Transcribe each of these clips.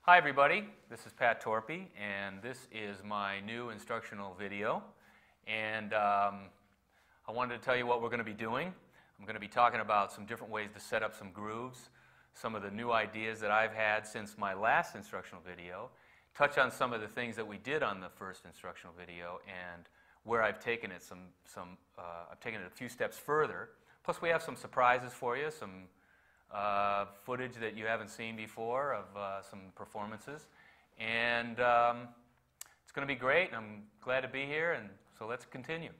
Hi everybody, this is Pat Torpey, and this is my new instructional video. And I wanted to tell you what we're going to be doing. I'm going to be talking about some different ways to set up some grooves, some of the new ideas that I've had since my last instructional video, touch on some of the things that we did on the first instructional video, and where I've taken it I've taken it a few steps further. Plus we have some surprises for you, some footage that you haven't seen before of some performances, and it's going to be great. I'm glad to be here, and so let's continue.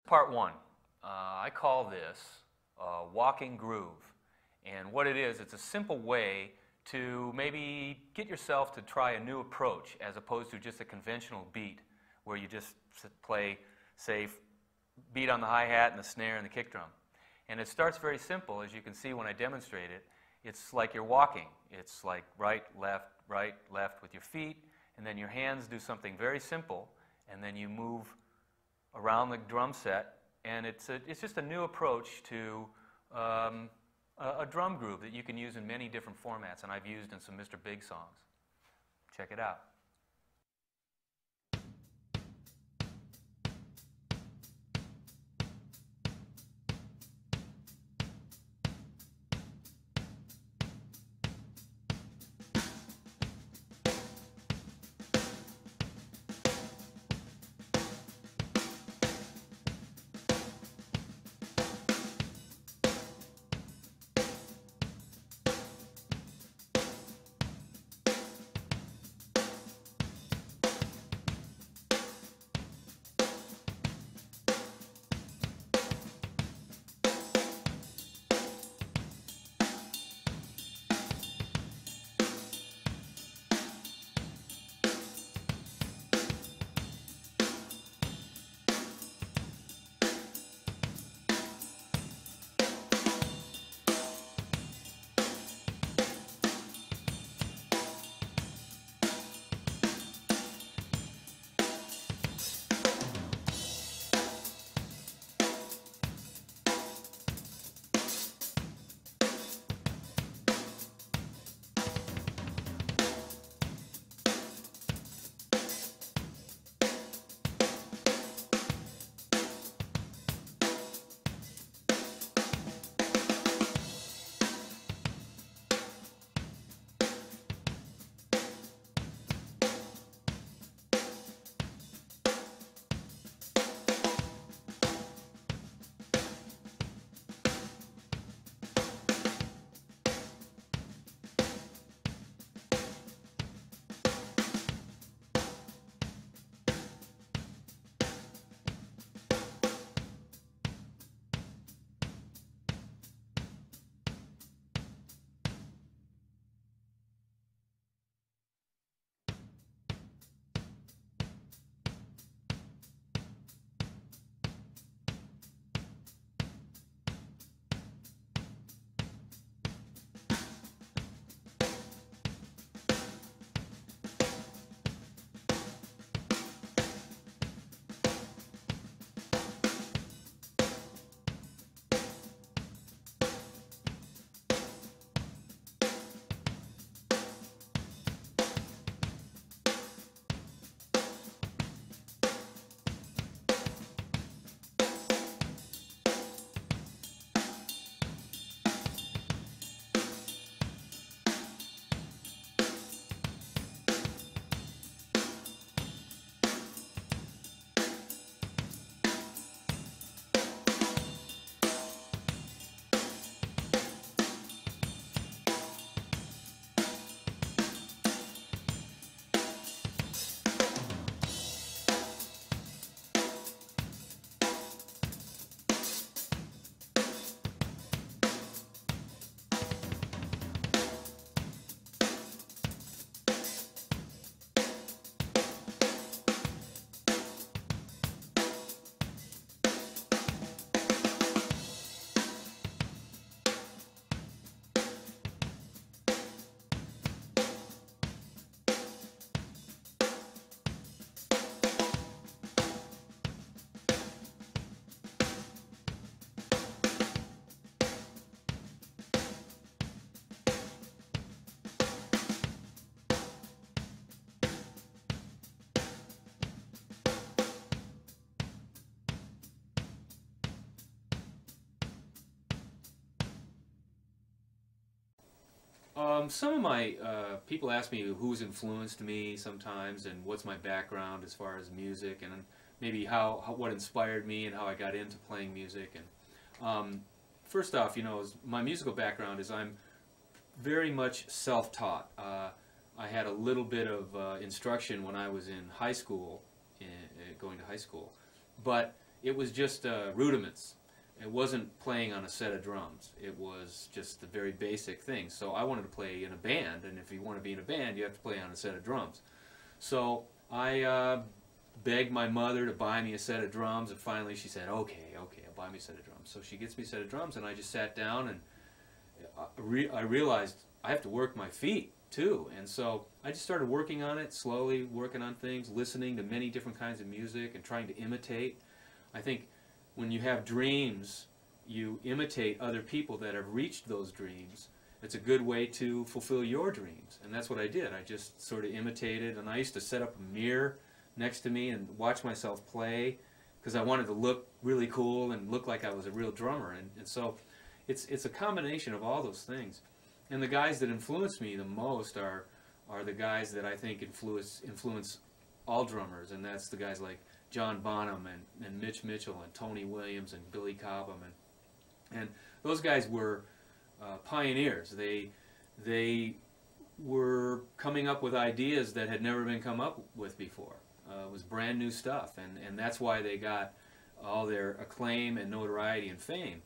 Part one. I call this walking groove, and what it is, it's a simple way to maybe get yourself to try a new approach as opposed to just a conventional beat where you just play, say, beat on the hi-hat and the snare and the kick drum. And it starts very simple, as you can see when I demonstrate it. It's like you're walking. It's like right, left with your feet, and then your hands do something very simple, and then you move around the drum set, and it's just a new approach to a drum groove that you can use in many different formats, and I've used in some Mr. Big songs. Check it out. Some of my people ask me who's influenced me sometimes, and what's my background as far as music, and maybe what inspired me and how I got into playing music. And first off, you know, my musical background is I'm very much self-taught. I had a little bit of instruction when I was in high school, going to high school, but it was just rudiments. It wasn't playing on a set of drums. It was just the very basic things. So I wanted to play in a band, and if you want to be in a band, you have to play on a set of drums. So I begged my mother to buy me a set of drums, and finally she said, okay, I'll buy me a set of drums. So she gets me a set of drums, and I just sat down, and I realized I have to work my feet too. And so I just started working on it, slowly working on things, listening to many different kinds of music and trying to imitate. I think when you have dreams, you imitate other people that have reached those dreams. It's a good way to fulfill your dreams, and that's what I did. I just sort of imitated, and I used to set up a mirror next to me and watch myself play because I wanted to look really cool and look like I was a real drummer. And so it's a combination of all those things. And the guys that influence me the most are the guys that I think influence all drummers, and that's the guys like John Bonham and Mitch Mitchell and Tony Williams and Billy Cobham, and those guys were pioneers. They were coming up with ideas that had never been come up with before. It was brand new stuff, and that's why they got all their acclaim and notoriety and fame.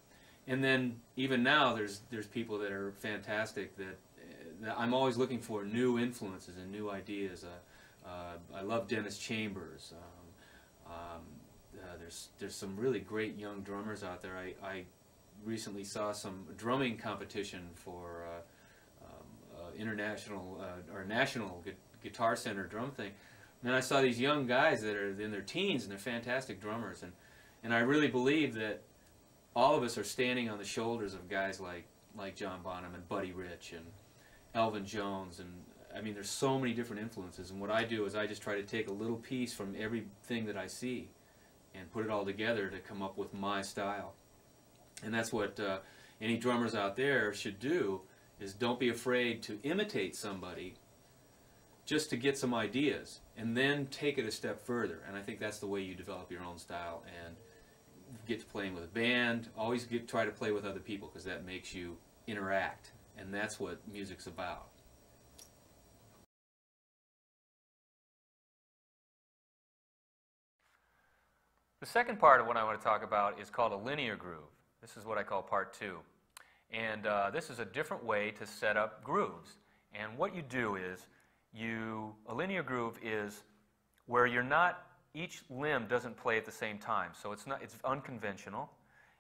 And then even now there's people that are fantastic that I'm always looking for new influences and new ideas. I love Dennis Chambers. There's some really great young drummers out there. I recently saw some drumming competition for international or national Guitar Center drum thing, and I saw these young guys that are in their teens and they're fantastic drummers, and I really believe that all of us are standing on the shoulders of guys like John Bonham and Buddy Rich and Elvin Jones, and I mean, there's so many different influences, and what I do is I just try to take a little piece from everything that I see and put it all together to come up with my style. And that's what any drummers out there should do, is don't be afraid to imitate somebody just to get some ideas, and then take it a step further. And I think that's the way you develop your own style and get to playing with a band. Always try to play with other people, because that makes you interact, and that's what music's about. The second part of what I want to talk about is called a linear groove. This is what I call part 2. And this is a different way to set up grooves. And what you do is, a linear groove is where each limb doesn't play at the same time. So it's unconventional.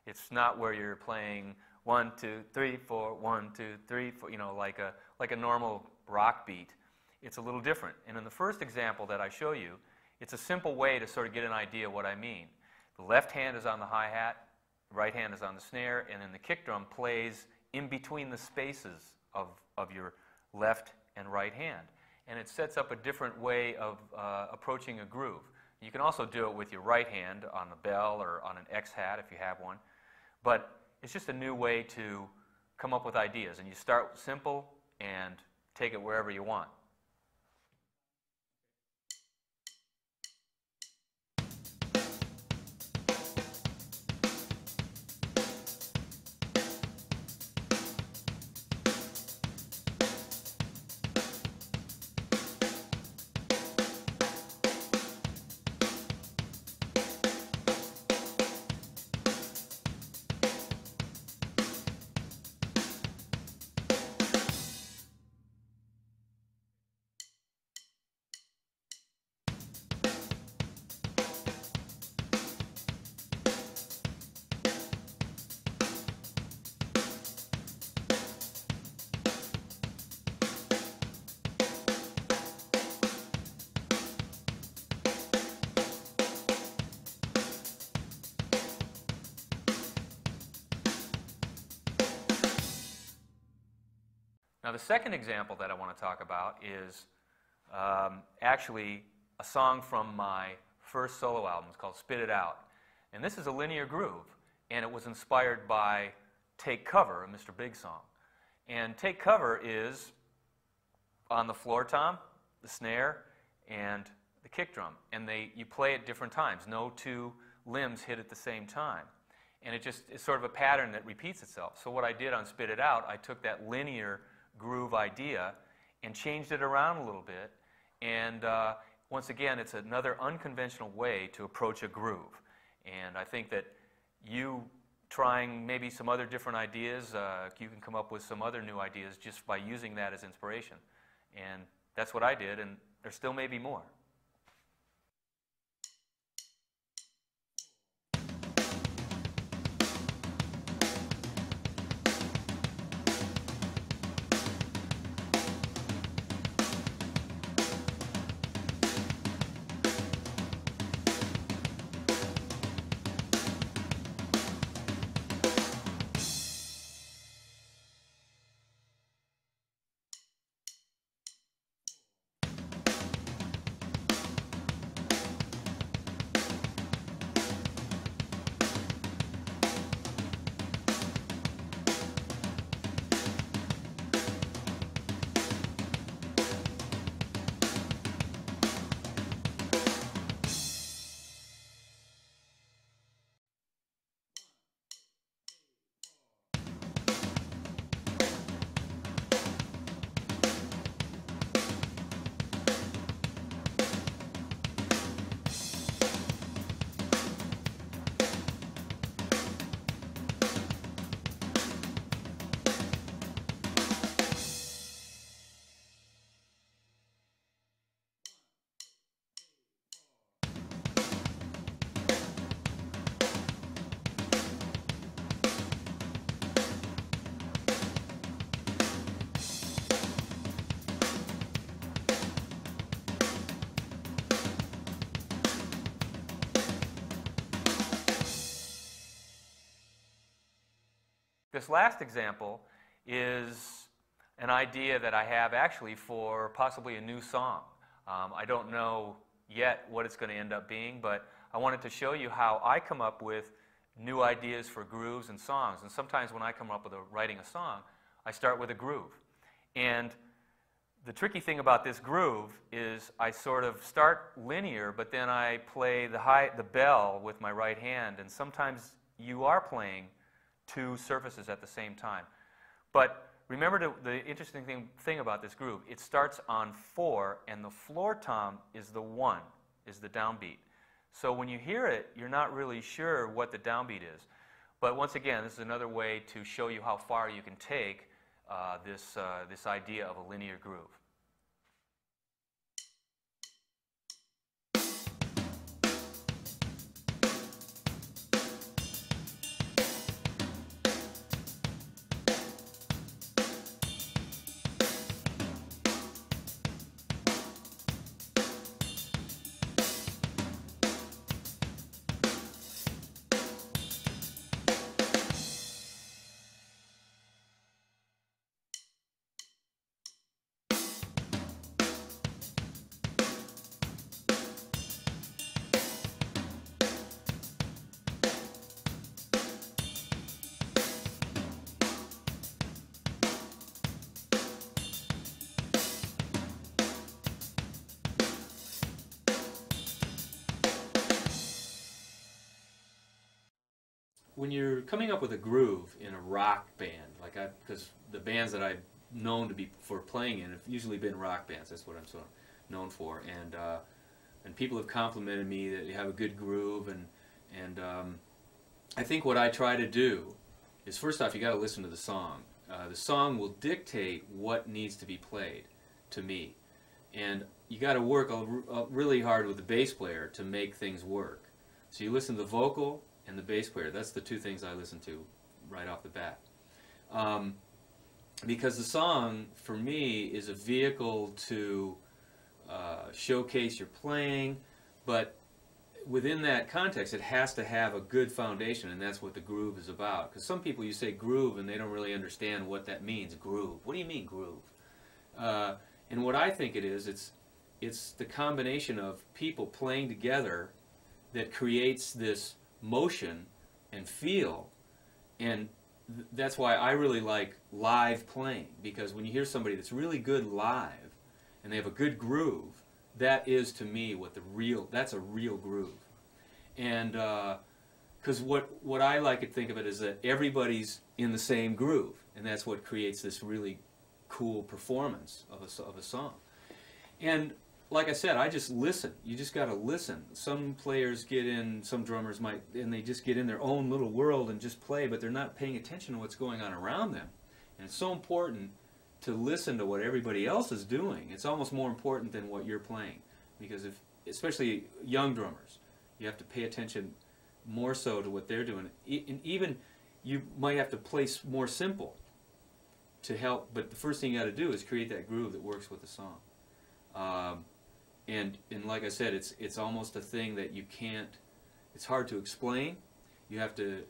It's not where you're playing 1, 2, 3, 4, 1, 2, 3, 4, you know, like a normal rock beat. It's a little different. And in the first example that I show you, it's a simple way to sort of get an idea of what I mean. The left hand is on the hi-hat, the right hand is on the snare, and then the kick drum plays in between the spaces of your left and right hand. And it sets up a different way of approaching a groove. You can also do it with your right hand on the bell or on an X hat if you have one. But it's just a new way to come up with ideas. And you start simple and take it wherever you want. Now the second example that I want to talk about is actually a song from my first solo album. It's called Spit It Out. And this is a linear groove, and it was inspired by Take Cover, a Mr. Big song. And Take Cover is on the floor tom, the snare, and the kick drum. And you play at different times. No two limbs hit at the same time. And it's sort of a pattern that repeats itself. So what I did on Spit It Out, I took that linear groove idea and changed it around a little bit. And once again, it's another unconventional way to approach a groove. And I think that you trying maybe some other different ideas, you can come up with some other new ideas just by using that as inspiration. And that's what I did, and there still may be more. This last example is an idea that I have actually for possibly a new song. I don't know yet what it's going to end up being, but I wanted to show you how I come up with new ideas for grooves and songs. And sometimes when I come up with writing a song, I start with a groove. And the tricky thing about this groove is I sort of start linear, but then I play the bell with my right hand, and sometimes you are playing two surfaces at the same time. But remember the interesting thing about this groove, it starts on 4, and the floor tom is the 1, is the downbeat. So when you hear it, you're not really sure what the downbeat is. But once again, this is another way to show you how far you can take this idea of a linear groove. When you're coming up with a groove in a rock band, because the bands that I've known to be for playing in have usually been rock bands. That's what I'm sort of known for, and people have complimented me that you have a good groove, and I think what I try to do is, first off, you got to listen to the song. The song will dictate what needs to be played to me, and you got to work really hard with the bass player to make things work. So you listen to the vocal and the bass player. That's the two things I listen to right off the bat. Because the song, for me, is a vehicle to showcase your playing, but within that context, it has to have a good foundation, and that's what the groove is about. Because some people, you say groove, and they don't really understand what that means, groove. What do you mean, groove? And what I think it is, it's the combination of people playing together that creates this motion and feel, and that's why I really like live playing, because when you hear somebody that's really good live, and they have a good groove, that is to me what that's a real groove. And because what I like to think of it is that everybody's in the same groove, and that's what creates this really cool performance of a song. And like I said, I just listen. You just got to listen. Some players get in, some drummers might, and they just get in their own little world and just play, but they're not paying attention to what's going on around them. And it's so important to listen to what everybody else is doing. It's almost more important than what you're playing, because especially young drummers, you have to pay attention more so to what they're doing. And even you might have to play more simple to help, but the first thing you got to do is create that groove that works with the song. And like I said, it's almost a thing that you can't, it's hard to explain. You have to,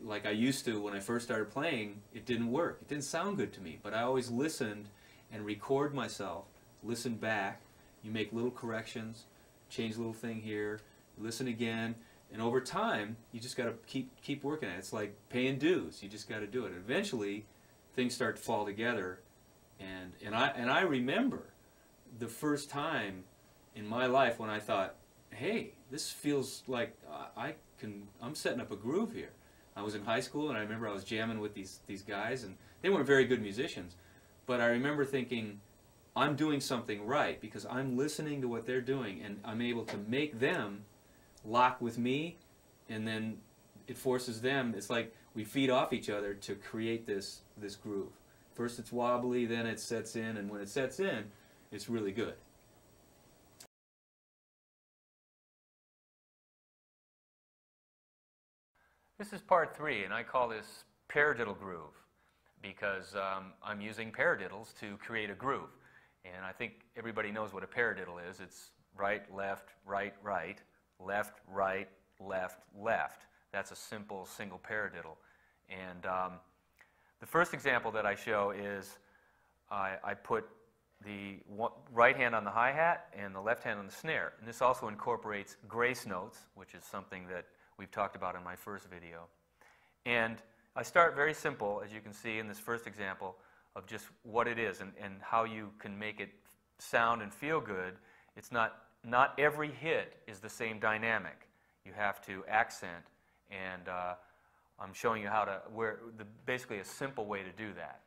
like I used to when I first started playing, it didn't work. It didn't sound good to me, but I always listened and record myself, listen back, you make little corrections, change a little thing here, listen again, and over time, you just got to keep working at it. It's like paying dues. You just got to do it. Eventually, things start to fall together, and I remember the first time in my life when I thought, hey, this feels like I'm setting up a groove here. I was in high school, and I remember I was jamming with these guys, and they weren't very good musicians, but I remember thinking, I'm doing something right because I'm listening to what they're doing, and I'm able to make them lock with me, and then it forces them. It's like we feed off each other to create this groove. First it's wobbly, then it sets in, and when it sets in, it's really good. This is part 3, and I call this paradiddle groove because I'm using paradiddles to create a groove. And I think everybody knows what a paradiddle is. It's right, left, right, right, left, right, left, left. That's a simple single paradiddle. And the first example that I show is I put the right hand on the hi-hat and the left hand on the snare. And this also incorporates grace notes, which is something that we've talked about in my first video. And I start very simple, as you can see in this first example, of just what it is and how you can make it sound and feel good. It's not every hit is the same dynamic. You have to accent, and I'm showing you how to, basically a simple way to do that.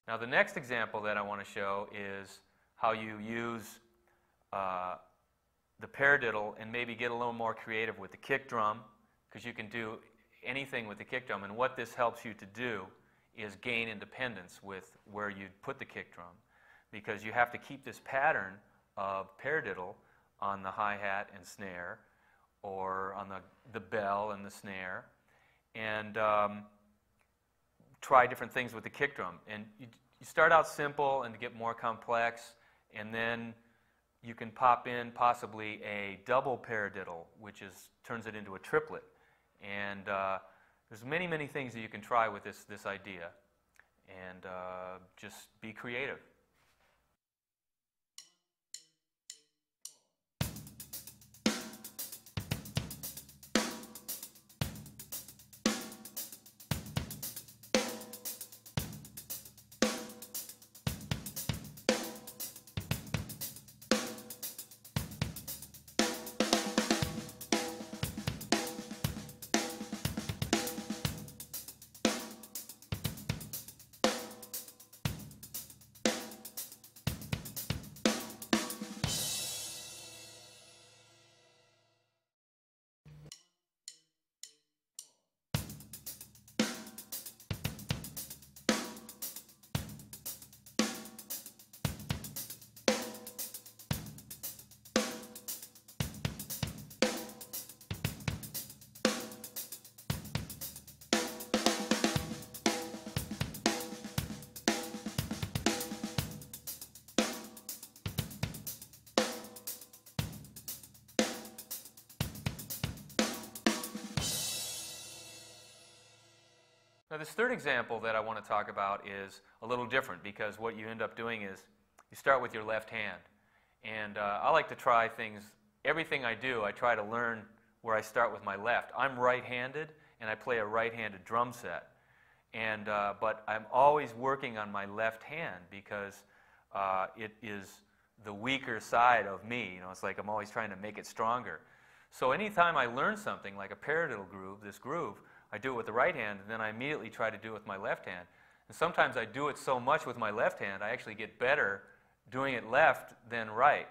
Now the next example that I want to show is how you use the paradiddle and maybe get a little more creative with the kick drum, because you can do anything with the kick drum. And what this helps you to do is gain independence with where you put the kick drum, because you have to keep this pattern of paradiddle on the hi-hat and snare, or on the bell and the snare, and try different things with the kick drum. And you start out simple and get more complex, and then you can pop in possibly a double paradiddle, which turns it into a triplet. And there's many, many things that you can try with this idea, and just be creative. Now, this third example that I want to talk about is a little different, because what you end up doing is you start with your left hand. And I like to try things, everything I do, I try to learn where I start with my left. I'm right-handed, and I play a right-handed drum set. And, but I'm always working on my left hand, because it is the weaker side of me. You know, it's like I'm always trying to make it stronger. So anytime I learn something like a paradiddle groove, this groove, I do it with the right hand, and then I immediately try to do it with my left hand. And sometimes I do it so much with my left hand, I actually get better doing it left than right.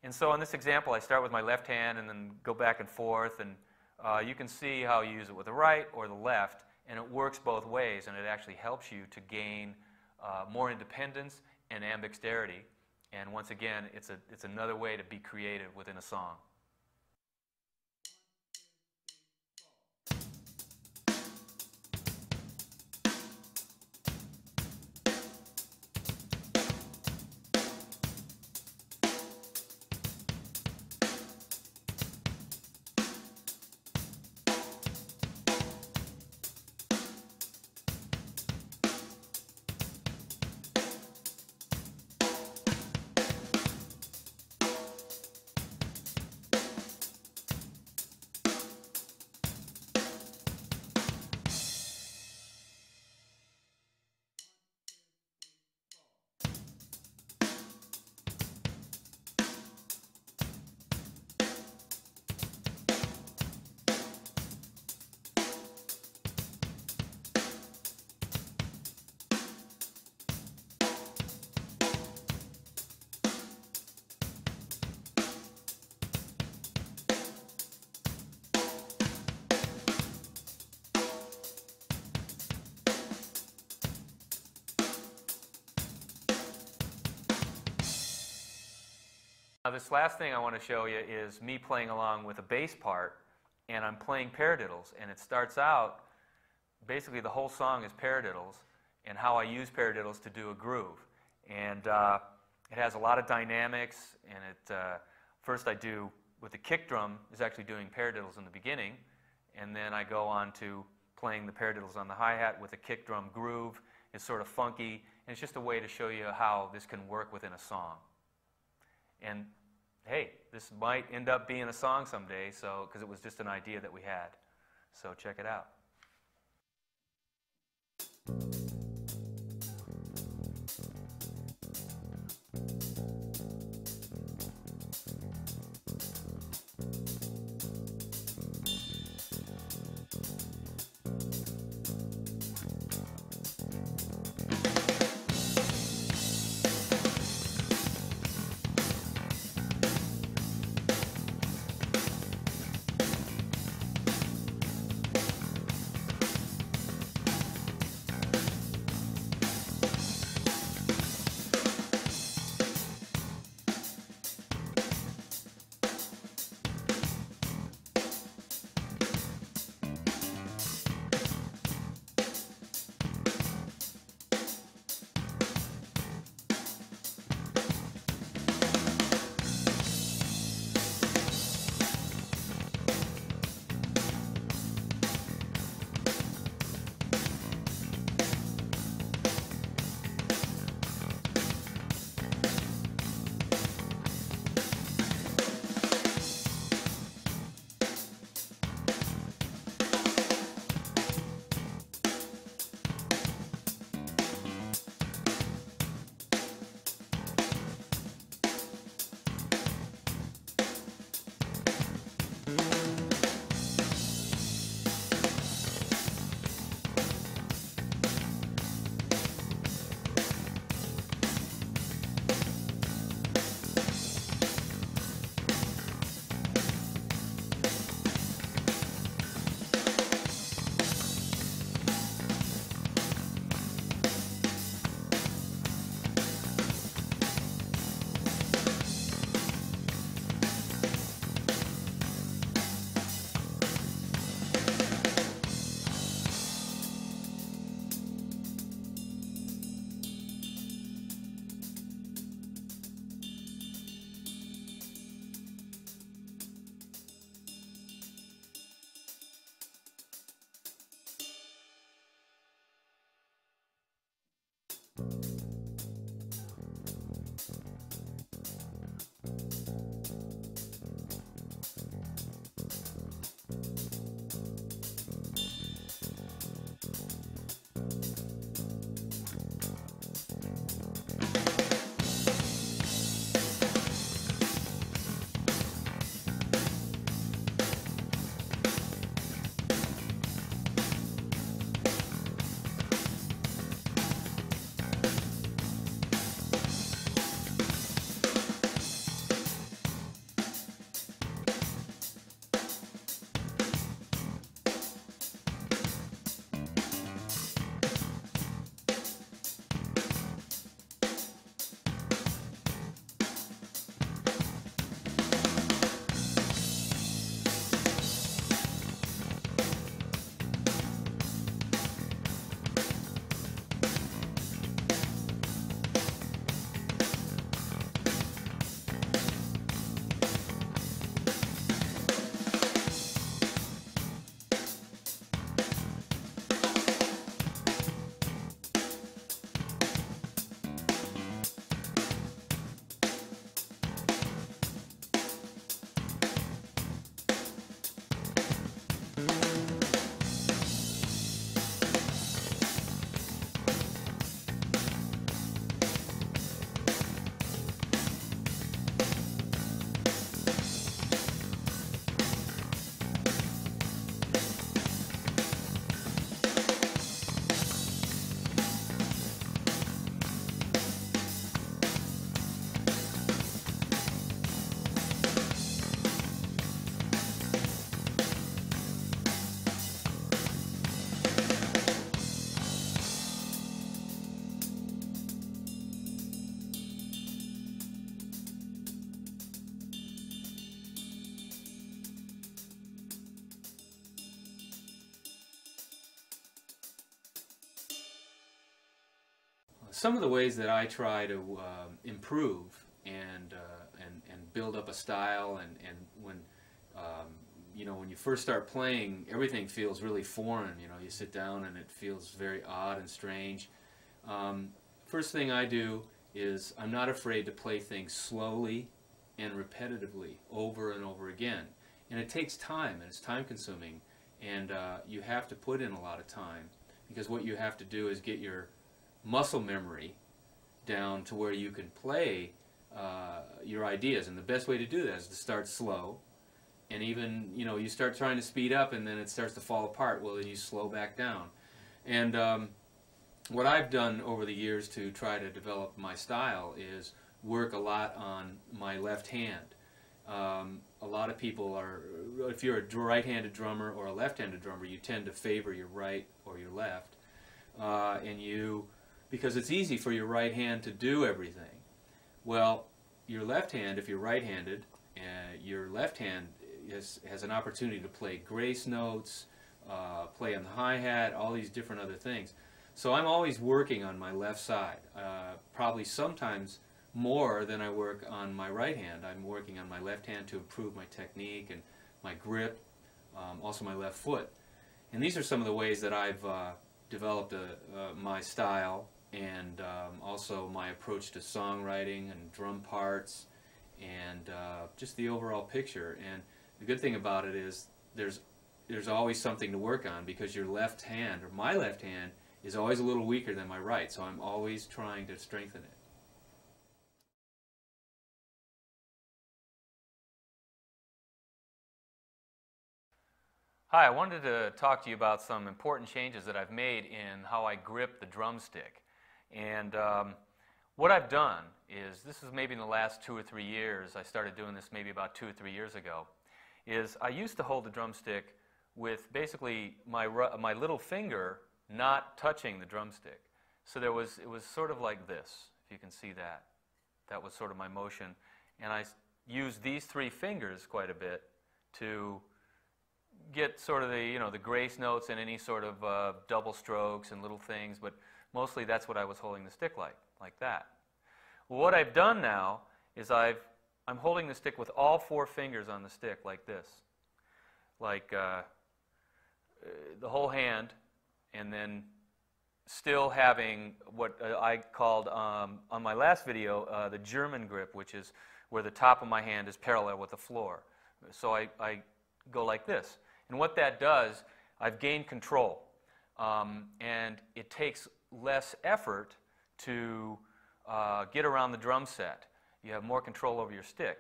And so in this example, I start with my left hand and then go back and forth, and you can see how you use it with the right or the left, and it works both ways, and it actually helps you to gain more independence and ambidexterity. And once again, it's another way to be creative within a song. Now, this last thing I want to show you is me playing along with a bass part, and I'm playing paradiddles, and it starts out, basically the whole song is paradiddles, and how I use paradiddles to do a groove. And it has a lot of dynamics, and first I do, with the kick drum, is actually doing paradiddles in the beginning, and then I go on to playing the paradiddles on the hi-hat with a kick drum groove. It's sort of funky, and it's just a way to show you how this can work within a song. And hey, this might end up being a song someday, so because it was just an idea that we had. So check it out. Some of the ways that I try to improve and build up a style, and when you know, when you first start playing, everything feels really foreign. You know, you sit down and it feels very odd and strange. First thing I do is I'm not afraid to play things slowly and repetitively over and over again. And it takes time, and it's time consuming, and you have to put in a lot of time, because what you have to do is get your muscle memory down to where you can play your ideas. And the best way to do that is to start slow, and even, you know, you start trying to speed up and then it starts to fall apart. Well, then you slow back down. And what I've done over the years to try to develop my style is work a lot on my left hand. A lot of people are, if you're a right-handed drummer or a left-handed drummer, you tend to favor your right or your left, because it's easy for your right hand to do everything. Well, your left hand, if you're right-handed, your left hand has an opportunity to play grace notes, play on the hi-hat, all these different other things. So I'm always working on my left side, probably sometimes more than I work on my right hand. I'm working on my left hand to improve my technique and my grip, also my left foot. And these are some of the ways that I've developed my style, and also my approach to songwriting and drum parts, and just the overall picture. And the good thing about it is there's always something to work on, because your left hand, or my left hand, is always a little weaker than my right, so I'm always trying to strengthen it. Hi, I wanted to talk to you about some important changes that I've made in how I grip the drumstick. And what I've done is, this is maybe in the last 2 or 3 years, I started doing this maybe about 2 or 3 years ago, is I used to hold the drumstick with basically my little finger not touching the drumstick. So it was sort of like this, if you can see that. That was sort of my motion. And I used these 3 fingers quite a bit to get sort of the, you know, the grace notes and any sort of double strokes and little things, but mostly that's what I was holding the stick like that. Well, what I've done now is I'm holding the stick with all 4 fingers on the stick like this, like the whole hand, and then still having what I called on my last video the German grip, which is where the top of my hand is parallel with the floor. So I go like this. And what that does, I've gained control. And it takes less effort to get around the drum set. You have more control over your stick.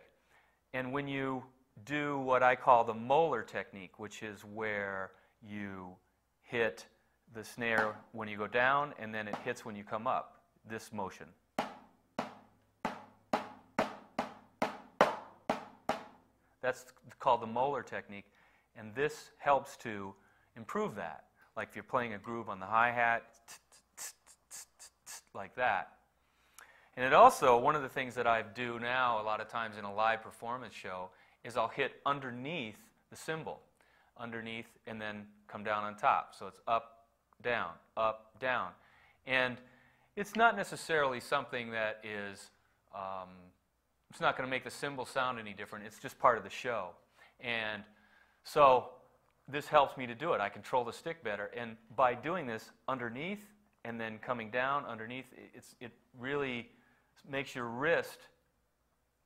And when you do what I call the molar technique, which is where you hit the snare when you go down and then it hits when you come up, this motion. That's called the molar technique, and this helps to improve that. Like if you're playing a groove on the hi-hat, like that. And it also, one of the things that I do now a lot of times in a live performance show is I'll hit underneath the cymbal, underneath, and then come down on top. So it's up, down, up, down. And it's not necessarily something that is, it's not going to make the cymbal sound any different. It's just part of the show. And so this helps me to do it. I control the stick better. And by doing this underneath and then coming down underneath, it really makes your wrist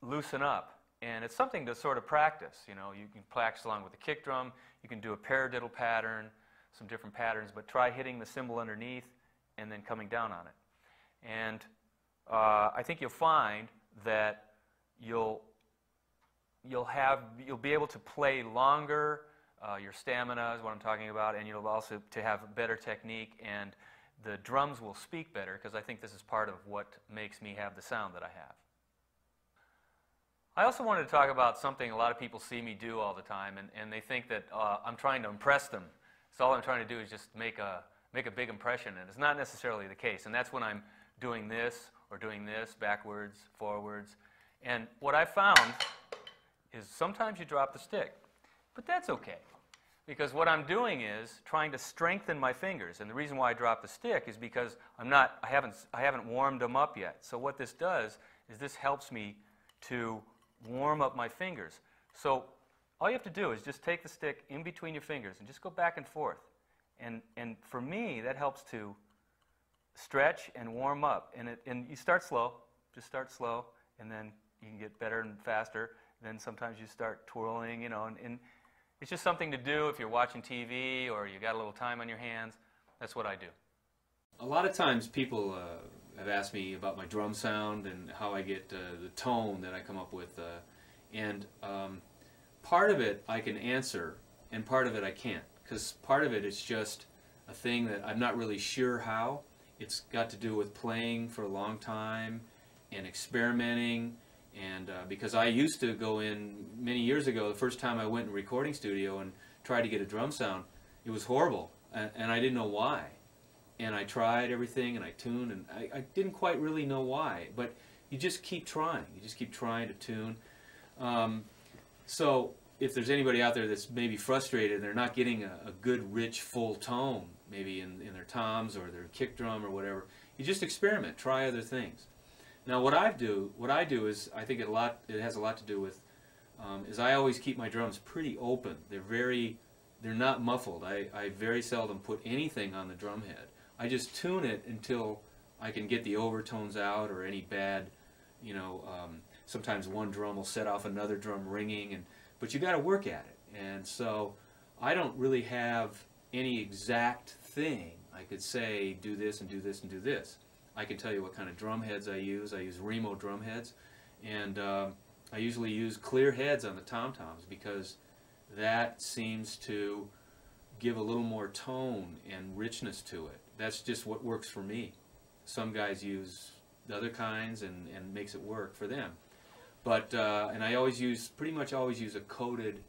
loosen up. And it's something to sort of practice. You know, you can practice along with the kick drum. You can do a paradiddle pattern, some different patterns, but try hitting the cymbal underneath and then coming down on it. And I think you'll find that you'll be able to play longer. Your stamina is what I'm talking about, and you'll also to have better technique, and the drums will speak better, because I think this is part of what makes me have the sound that I have. I also wanted to talk about something a lot of people see me do all the time, and they think that I'm trying to impress them. So all I'm trying to do is just make a big impression, and it's not necessarily the case. And that's when I'm doing this or doing this, backwards, forwards. And what I found is sometimes you drop the stick, but that's okay. Because what I'm doing is trying to strengthen my fingers, and the reason why I drop the stick is because I haven't warmed them up yet. So what this does is this helps me to warm up my fingers. So all you have to do is just take the stick in between your fingers and just go back and forth. And for me, that helps to stretch and warm up. And you start slow, just start slow, and then you can get better and faster. Then sometimes you start twirling, you know, and it's just something to do if you're watching TV or you got a little time on your hands. That's what I do. A lot of times people have asked me about my drum sound and how I get the tone that I come up with. And part of it I can answer, and part of it I can't. Because part of it is just a thing that I'm not really sure how. It's got to do with playing for a long time and experimenting. And because I used to go in many years ago, the first time I went in a recording studio and tried to get a drum sound, it was horrible, and I didn't know why. And I tried everything, and I tuned, and I didn't quite really know why. But you just keep trying. You just keep trying to tune. So if there's anybody out there that's maybe frustrated and they're not getting a good, rich, full tone, maybe in their toms or their kick drum or whatever, you just experiment. Try other things. Now, what I do is, I think it has a lot to do with, is I always keep my drums pretty open. They're not muffled. I very seldom put anything on the drum head. I just tune it until I can get the overtones out or any bad, you know, sometimes one drum will set off another drum ringing, but you got to work at it. And so I don't really have any exact thing I could say, do this and do this and do this. I can tell you what kind of drum heads I use. I use Remo drum heads, and I usually use clear heads on the tom-toms because that seems to give a little more tone and richness to it. That's just what works for me. Some guys use the other kinds and makes it work for them. But and I pretty much always use a coated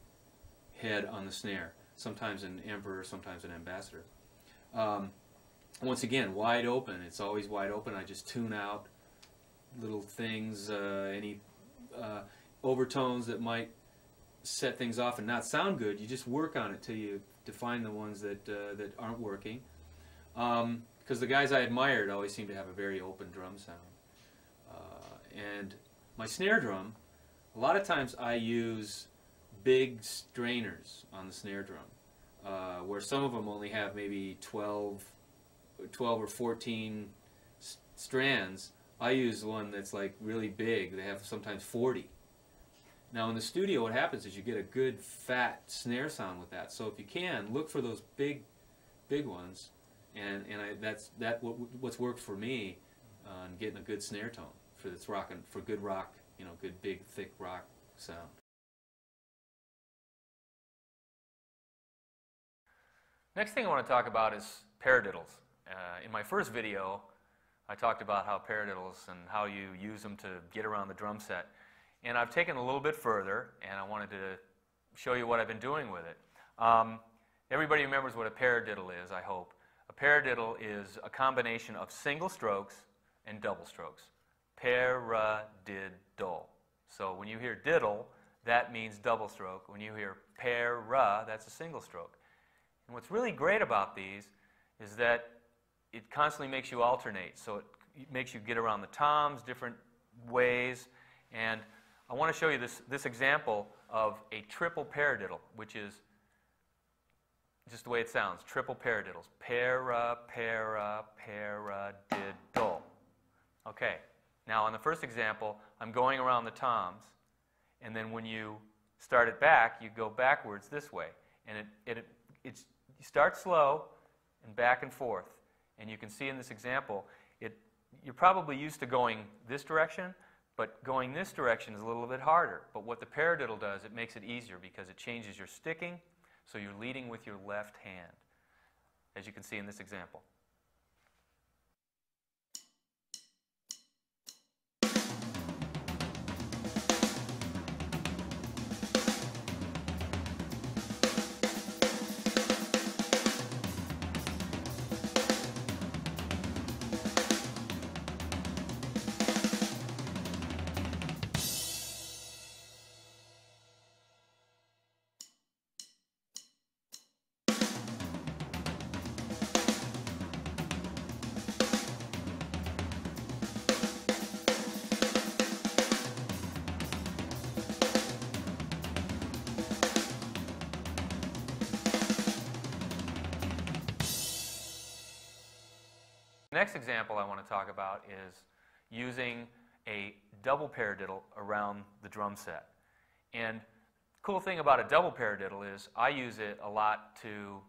head on the snare. Sometimes an Emperor, sometimes an Ambassador. Once again, wide open. It's always wide open. I just tune out little things, any overtones that might set things off and not sound good. You just work on it till you define the ones that aren't working. Because the guys I admired always seem to have a very open drum sound. And my snare drum, a lot of times I use big strainers on the snare drum, where some of them only have maybe 12 12 or 14 strands. I use one that's like really big. They have sometimes 40. Now in the studio, what happens is you get a good fat snare sound with that. So if you can, look for those big ones, and what's worked for me on getting a good snare tone for this rockin' for good rock, you know, good big thick rock sound. Next thing I want to talk about is paradiddles. In my first video, I talked about how paradiddles and how you use them to get around the drum set. And I've taken it a little bit further, and I wanted to show you what I've been doing with it. Everybody remembers what a paradiddle is, I hope. A paradiddle is a combination of single strokes and double strokes. Paradiddle. So when you hear diddle, that means double stroke. When you hear para, that's a single stroke. And what's really great about these is that it constantly makes you alternate. So it makes you get around the toms different ways. And I want to show you this example of a triple paradiddle, which is just the way it sounds, triple paradiddles. Para, para, paradiddle. Okay, now on the first example, I'm going around the toms, and then when you start it back, you go backwards this way. And you start slow and back and forth. And you can see in this example, you're probably used to going this direction, but going this direction is a little bit harder. But what the paradiddle does, it makes it easier because it changes your sticking, so you're leading with your left hand, as you can see in this example. The next example I want to talk about is using a double paradiddle around the drum set. And the cool thing about a double paradiddle is I use it a lot to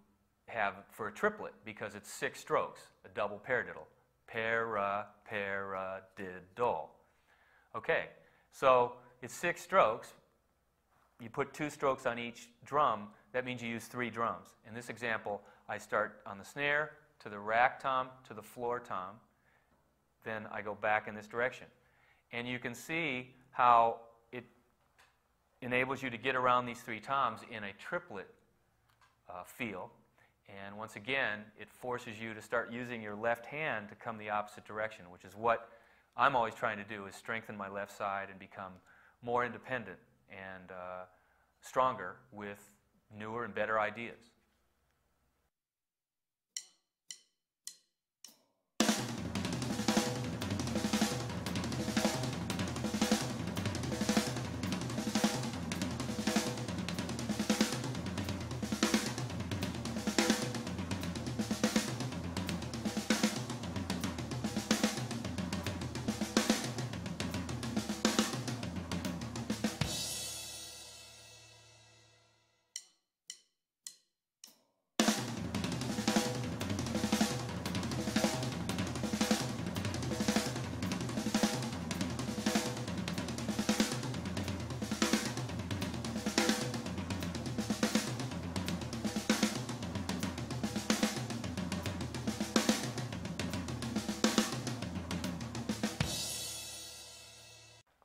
have for a triplet because it's 6 strokes, a double paradiddle. Para, paradiddle. Okay, so it's 6 strokes. You put 2 strokes on each drum. That means you use 3 drums. In this example, I start on the snare, to the rack tom, to the floor tom. Then I go back in this direction. And you can see how it enables you to get around these 3 toms in a triplet feel. And once again, it forces you to start using your left hand to come the opposite direction, which is what I'm always trying to do, is strengthen my left side and become more independent and stronger with newer and better ideas.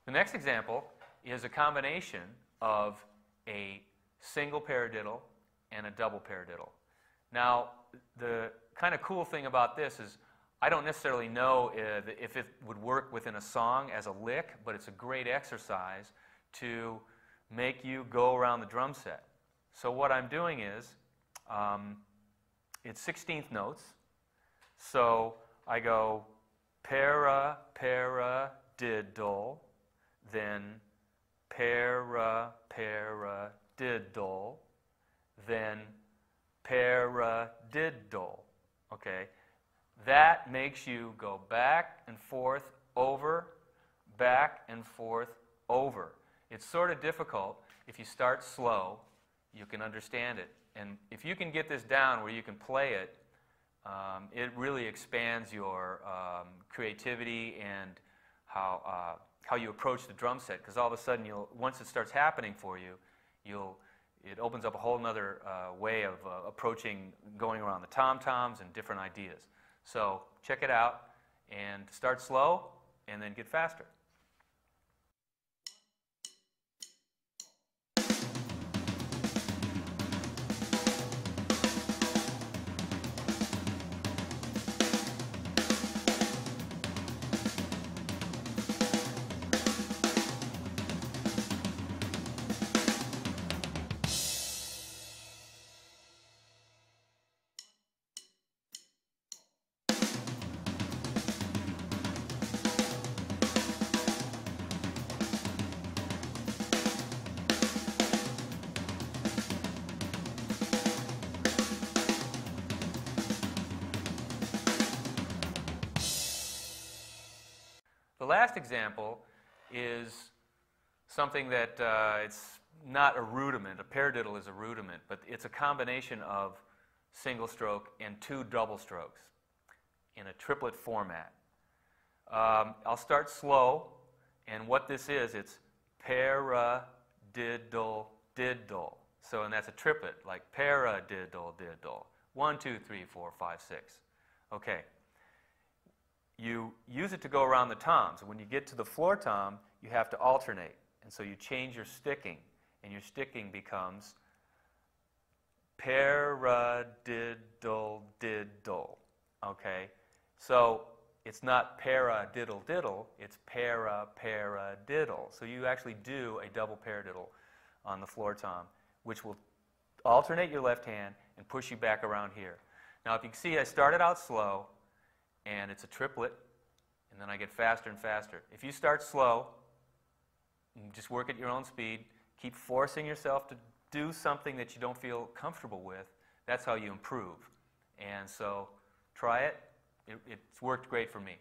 The next example is a combination of a single paradiddle and a double paradiddle. Now, the kind of cool thing about this is I don't necessarily know if it would work within a song as a lick, but it's a great exercise to make you go around the drum set. So what I'm doing is, it's 16th notes. So I go para, para, diddle, then para, para, diddle, then para, diddle. Okay? that makes you go back and forth, over, back and forth, over. It's sort of difficult. If you start slow, you can understand it. And if you can get this down where you can play it, it really expands your creativity and how you approach the drum set. Because all of a sudden, once it starts happening for you, it opens up a whole other way of approaching going around the tom-toms and different ideas. So check it out and start slow and then get faster. The last example is something that it's not a rudiment. A paradiddle is a rudiment, but it's a combination of single stroke and 2 double strokes in a triplet format. I'll start slow, and what this is, it's paradiddle, diddle. So, and that's a triplet, like paradiddle, diddle. 1, 2, 3, 4, 5, 6. Okay. You use it to go around the toms. When you get to the floor tom, you have to alternate. And so you change your sticking, and your sticking becomes paradiddle, diddle. Okay? So it's not paradiddle, diddle, it's paradiddle. So you actually do a double paradiddle on the floor tom, which will alternate your left hand and push you back around here. Now, if you can see, I started out slow, and it's a triplet, and then I get faster and faster. If you start slow, just work at your own speed, keep forcing yourself to do something that you don't feel comfortable with, that's how you improve. And so try it. It's worked great for me.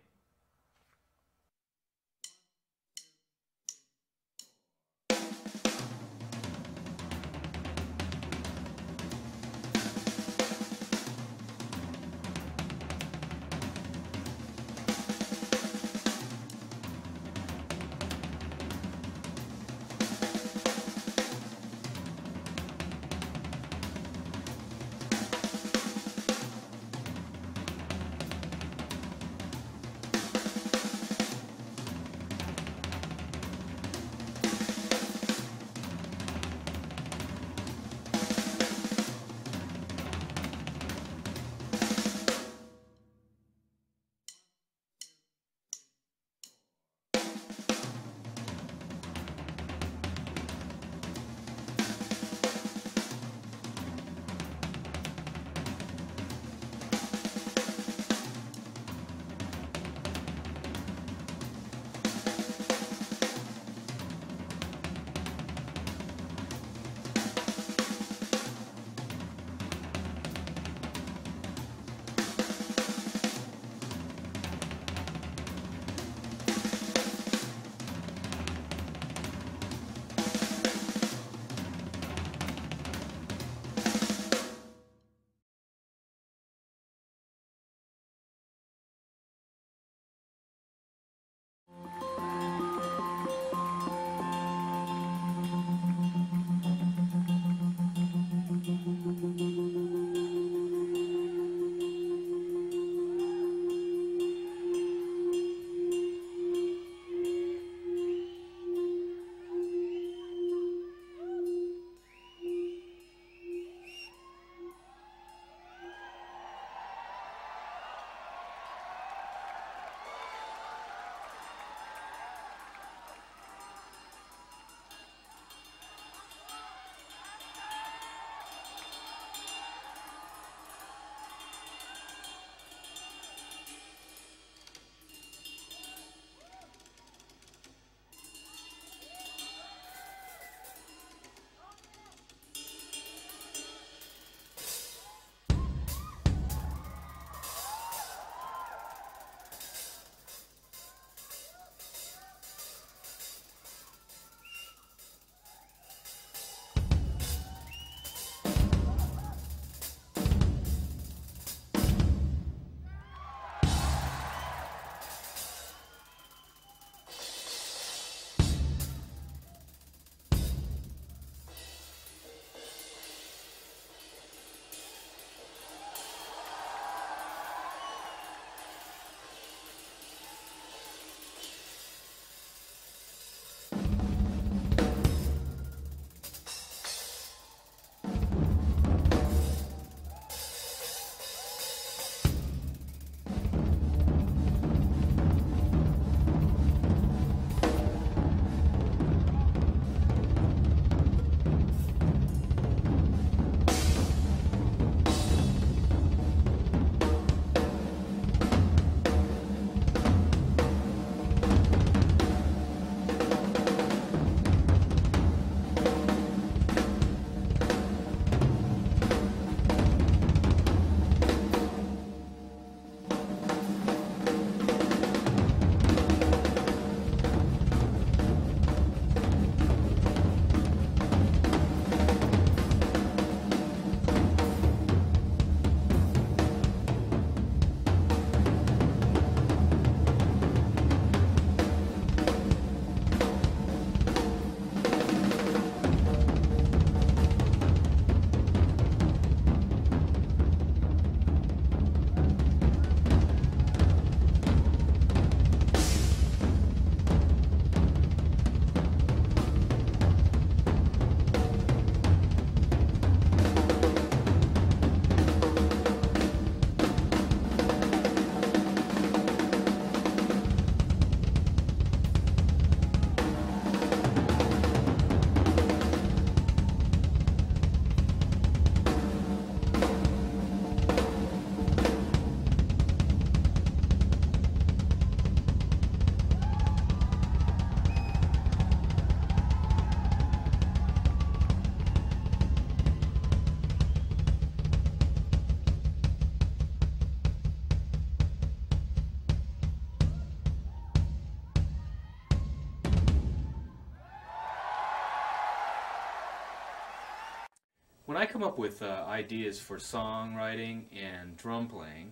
when I come up with ideas for songwriting and drum playing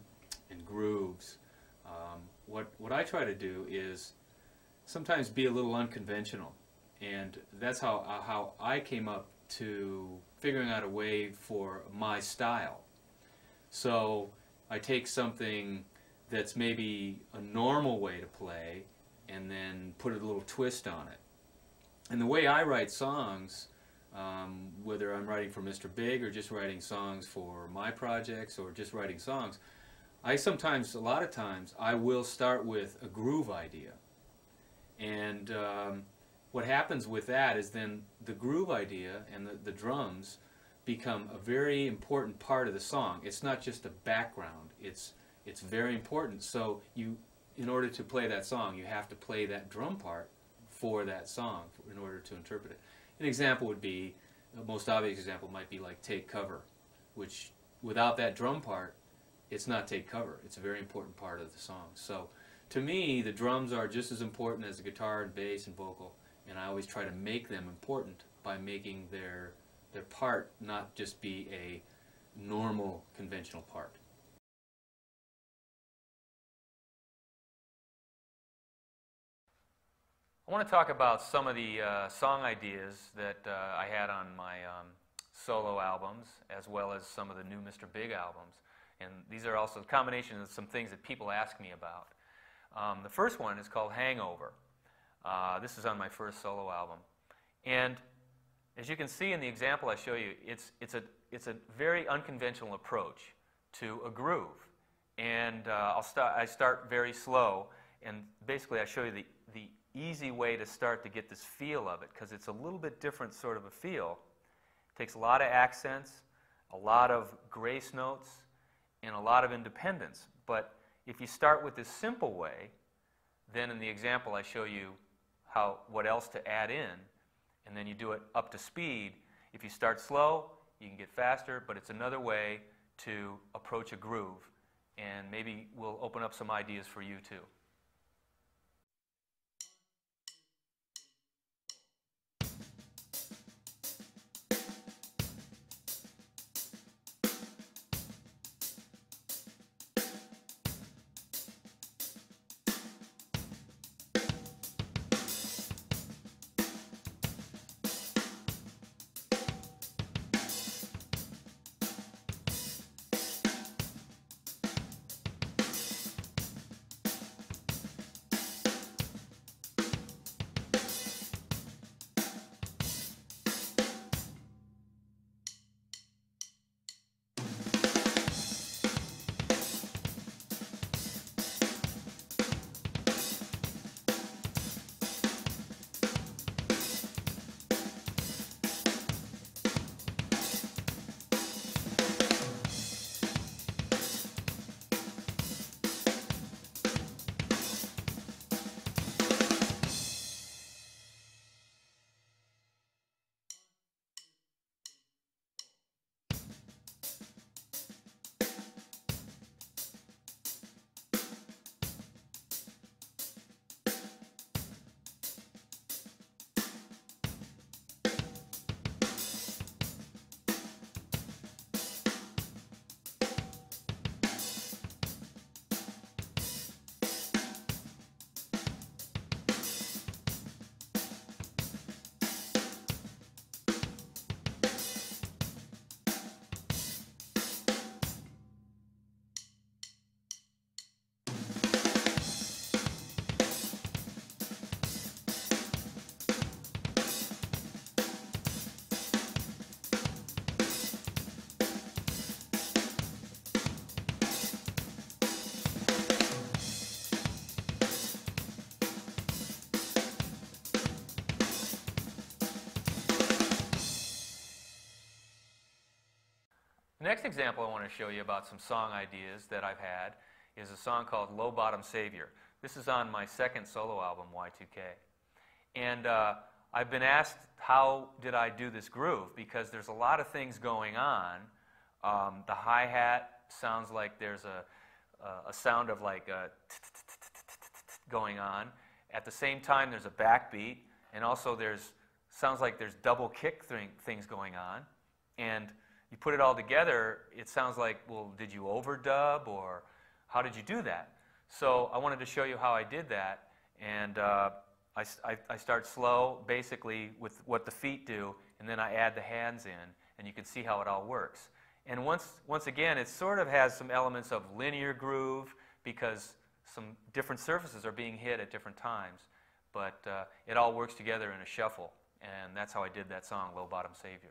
and grooves, what I try to do is sometimes be a little unconventional, and that's how I came up to figuring out a way for my style. So I take something that's maybe a normal way to play and then put a little twist on it. And the way I write songs, whether I'm writing for Mr. Big or just writing songs for my projects or just writing songs, a lot of times, I will start with a groove idea. And what happens with that is then the groove idea and the drums become a very important part of the song. It's not just a background. It's very important. So in order to play that song, you have to play that drum part for that song in order to interpret it. An example would be, the most obvious example might be like Take Cover, which without that drum part, it's not Take Cover. It's a very important part of the song. So to me, the drums are just as important as the guitar and bass and vocal, and I always try to make them important by making their part not just be a normal, conventional part. I want to talk about some of the song ideas that I had on my solo albums, as well as some of the new Mr. Big albums. And these are also a combination of some things that people ask me about. The first one is called Hangover. This is on my first solo album. And as you can see in the example I show you, it's a very unconventional approach to a groove. And I start very slow, and basically I show you the easy way to start to get this feel of it, because it's a little bit different sort of a feel. It takes a lot of accents, a lot of grace notes, and a lot of independence. But if you start with this simple way, then in the example I show you what else to add in, and then you do it up to speed. If you start slow, you can get faster, but it's another way to approach a groove, and maybe we'll open up some ideas for you too. The next example I want to show you about some song ideas that I've had is a song called Low Bottom Savior. This is on my second solo album, Y2K. And I've been asked how did I do this groove, because there's a lot of things going on. The hi-hat sounds like there's a sound of like a going on. At the same time, there's a backbeat, and also sounds like there's double kick things going on. And you put it all together, it sounds like, well, did you overdub, or how did you do that? So I wanted to show you how I did that, and I start slow, basically with what the feet do, and then I add the hands in, and you can see how it all works. And once again, it sort of has some elements of linear groove, because some different surfaces are being hit at different times, but it all works together in a shuffle, and that's how I did that song, Low Bottom Savior.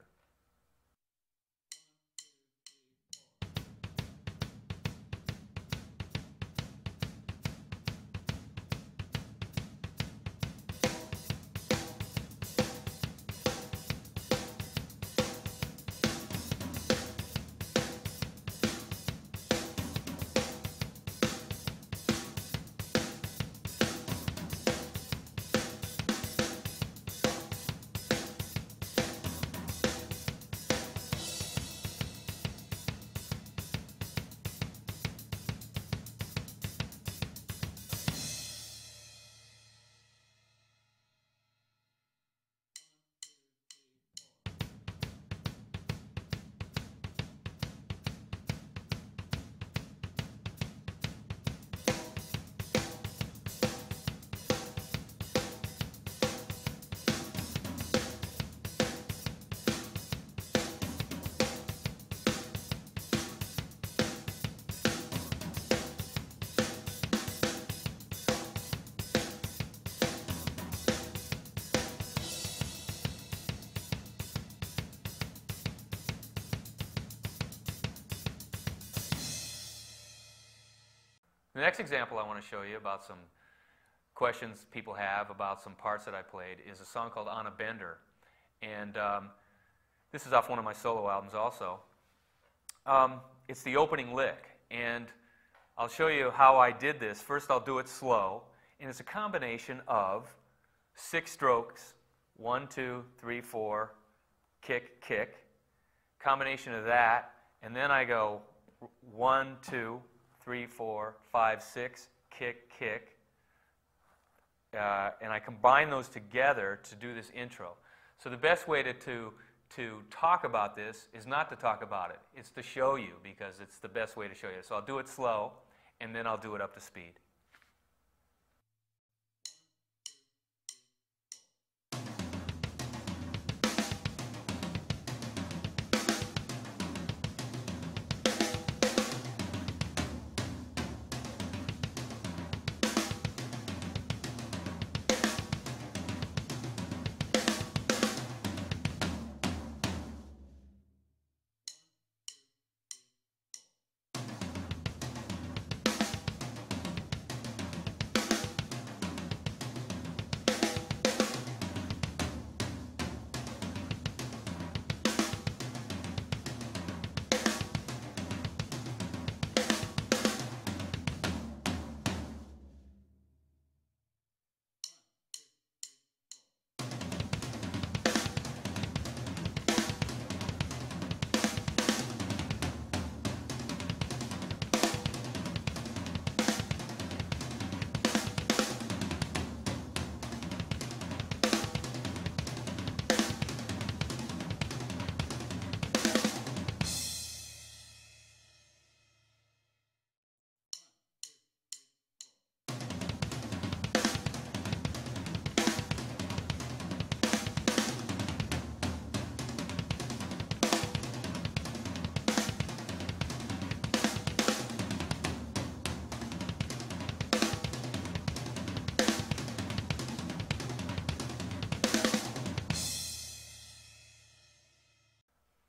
The next example I want to show you about some questions people have about some parts that I played is a song called On a Bender. And this is off one of my solo albums also. It's the opening lick. And I'll show you how I did this. First I'll do it slow. And it's a combination of 6 strokes, 1, 2, 3, 4, kick, kick. Combination of that. And then I go 1, 2, 3, 4, 5, 6, kick, kick. And I combine those together to do this intro. So the best way to talk about this is not to talk about it. It's to show you, because it's the best way to show you. So I'll do it slow, and then I'll do it up to speed.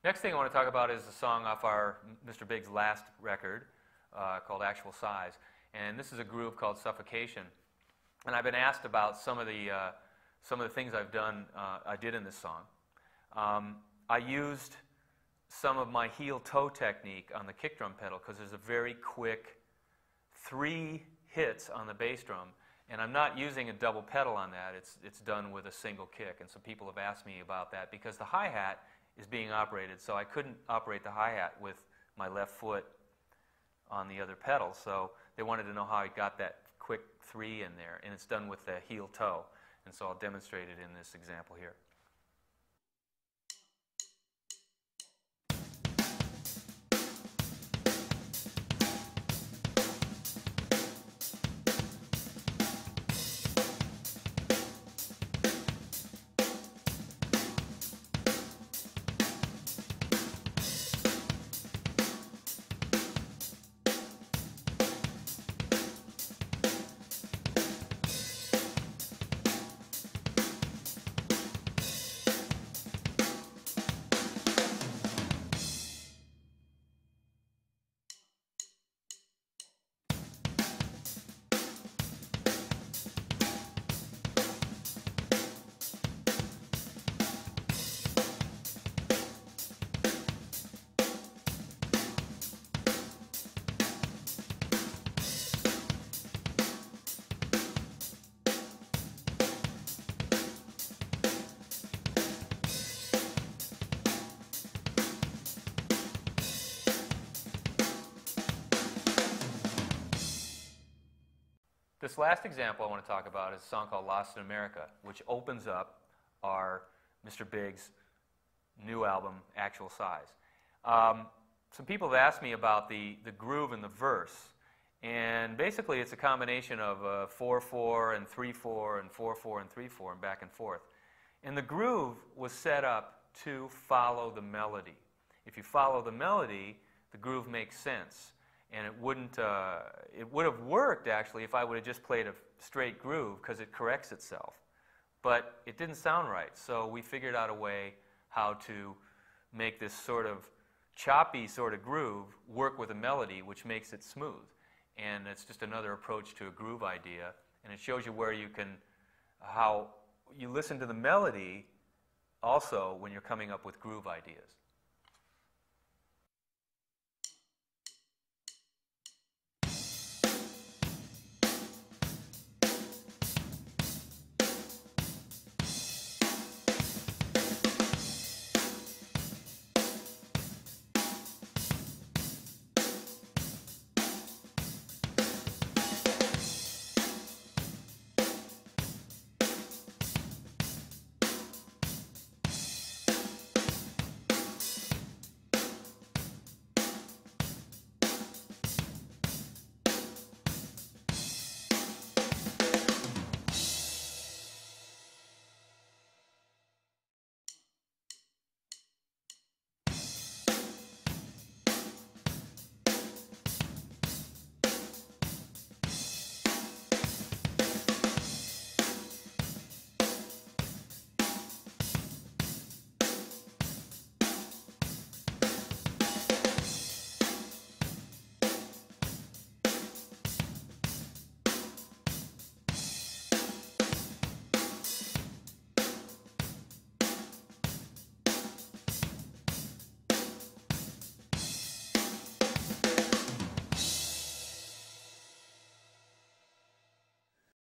Next thing I want to talk about is a song off our Mr. Big's last record called Actual Size. And this is a groove called Suffocation. And I've been asked about some of the things I've done, I did in this song. I used some of my heel-toe technique on the kick drum pedal, because there's a very quick 3 hits on the bass drum. And I'm not using a double pedal on that. It's done with a single kick. And some people have asked me about that, because the hi-hat is being operated, so I couldn't operate the hi-hat with my left foot on the other pedal. So they wanted to know how I got that quick 3 in there, and it's done with the heel toe. And so I'll demonstrate it in this example here. This last example I want to talk about is a song called Lost in America, which opens up our Mr. Big's new album, Actual Size. Some people have asked me about the groove in the verse, and basically it's a combination of 4/4 and 3/4 and 4/4 and 3/4 and back and forth. And the groove was set up to follow the melody. If you follow the melody, the groove makes sense. And it would have worked actually if I would have just played a straight groove because it corrects itself. But it didn't sound right, so we figured out a way how to make this sort of choppy sort of groove work with a melody, which makes it smooth. And it's just another approach to a groove idea, and it shows you where you can, how you listen to the melody also when you're coming up with groove ideas.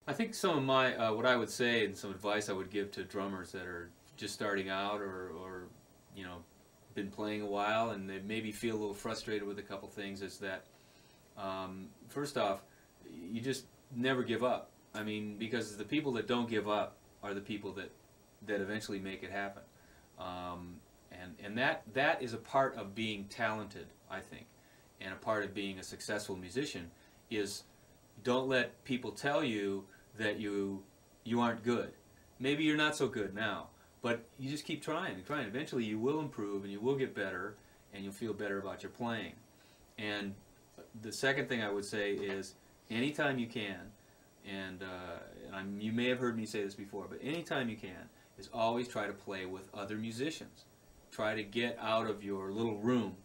I think some of my, what I would say and some advice I would give to drummers that are just starting out or you know, been playing a while and they maybe feel a little frustrated with a couple things is that, first off, you just never give up. I mean, because the people that don't give up are the people that eventually make it happen. And that is a part of being talented, I think, and a part of being a successful musician is don't let people tell you that you aren't good. Maybe you're not so good now, but you just keep trying and trying. Eventually you will improve and you will get better and you'll feel better about your playing. And the second thing I would say is anytime you can, and you may have heard me say this before, but anytime you can, is always try to play with other musicians. Try to get out of your little room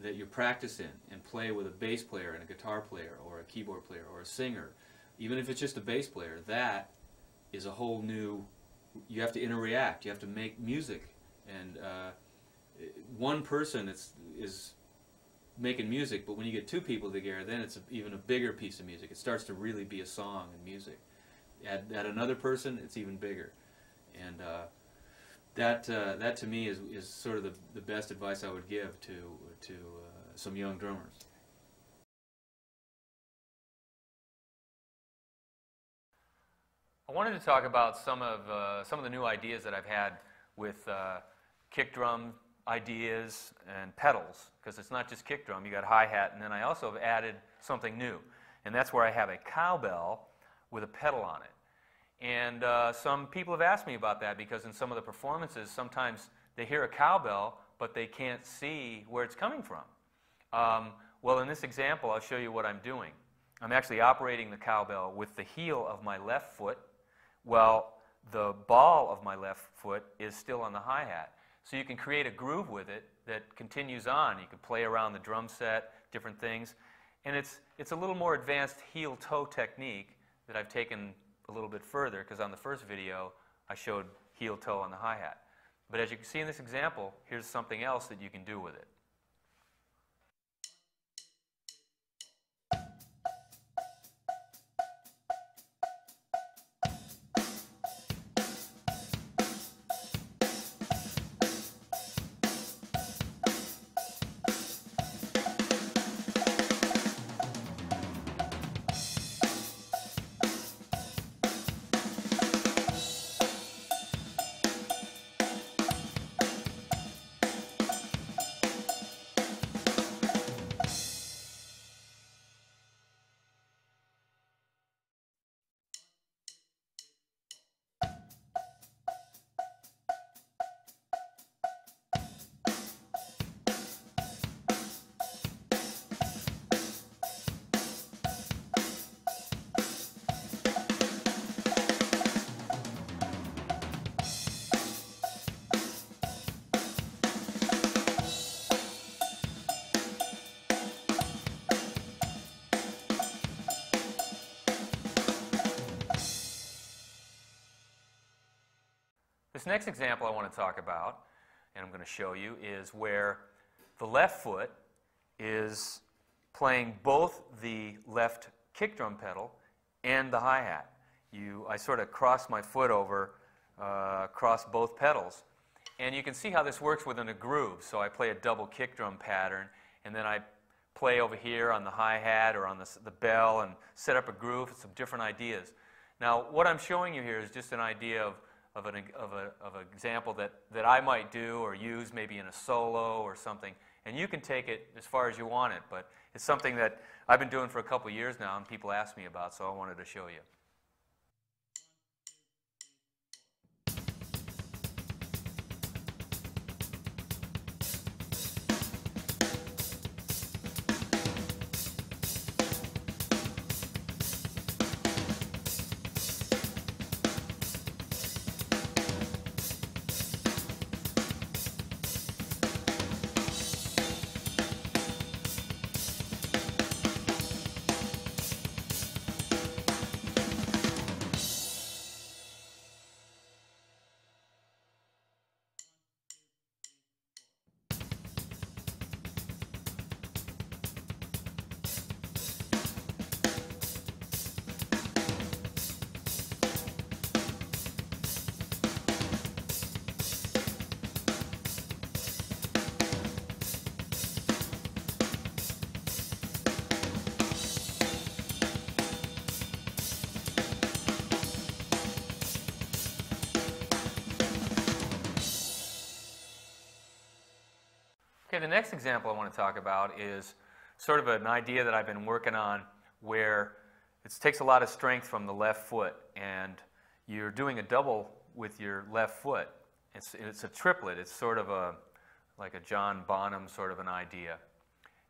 that you practice in and play with a bass player and a guitar player or a keyboard player or a singer. Even if it's just a bass player, that is a whole new, you have to interact, you have to make music. And one person is making music, but when you get two people together, then it's even a bigger piece of music. It starts to really be a song and music. Add another person, it's even bigger. And that to me is sort of the best advice I would give to some young drummers. I wanted to talk about some of the new ideas that I've had with kick drum ideas and pedals, because it's not just kick drum, you got hi-hat, and then I also have added something new, and that's where I have a cowbell with a pedal on it. And some people have asked me about that because in some of the performances, sometimes they hear a cowbell, but they can't see where it's coming from. Well, in this example, I'll show you what I'm doing. I'm actually operating the cowbell with the heel of my left foot, while the ball of my left foot is still on the hi-hat. So you can create a groove with it that continues on. You can play around the drum set, different things. And it's a little more advanced heel-toe technique that I've taken a little bit further, because on the first video I showed heel-toe on the hi-hat. But as you can see in this example, here's something else that you can do with it. This next example I want to talk about, and I'm going to show you, is where the left foot is playing both the left kick drum pedal and the hi-hat. I sort of cross my foot over across both pedals. And you can see how this works within a groove. So I play a double kick drum pattern, and then I play over here on the hi-hat or on the bell and set up a groove with some different ideas. Now, what I'm showing you here is just an idea of an example that I might do or use maybe in a solo or something. And you can take it as far as you want it, but it's something that I've been doing for a couple years now and people ask me about, so I wanted to show you. Okay, the next example I want to talk about is sort of an idea that I've been working on where it takes a lot of strength from the left foot, and you're doing a double with your left foot. It's a triplet. It's sort of like a John Bonham sort of an idea.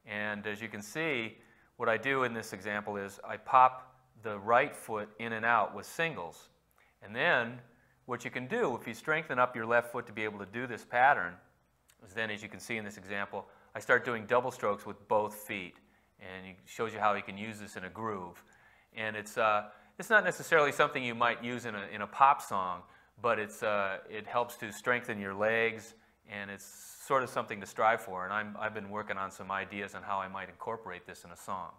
And as you can see, what I do in this example is I pop the right foot in and out with singles. And then what you can do, if you strengthen up your left foot to be able to do this pattern, is then, as you can see in this example, I start doing double strokes with both feet. And it shows you how you can use this in a groove. And it's not necessarily something you might use in a pop song, but it helps to strengthen your legs, and it's sort of something to strive for. And I've been working on some ideas on how I might incorporate this in a song.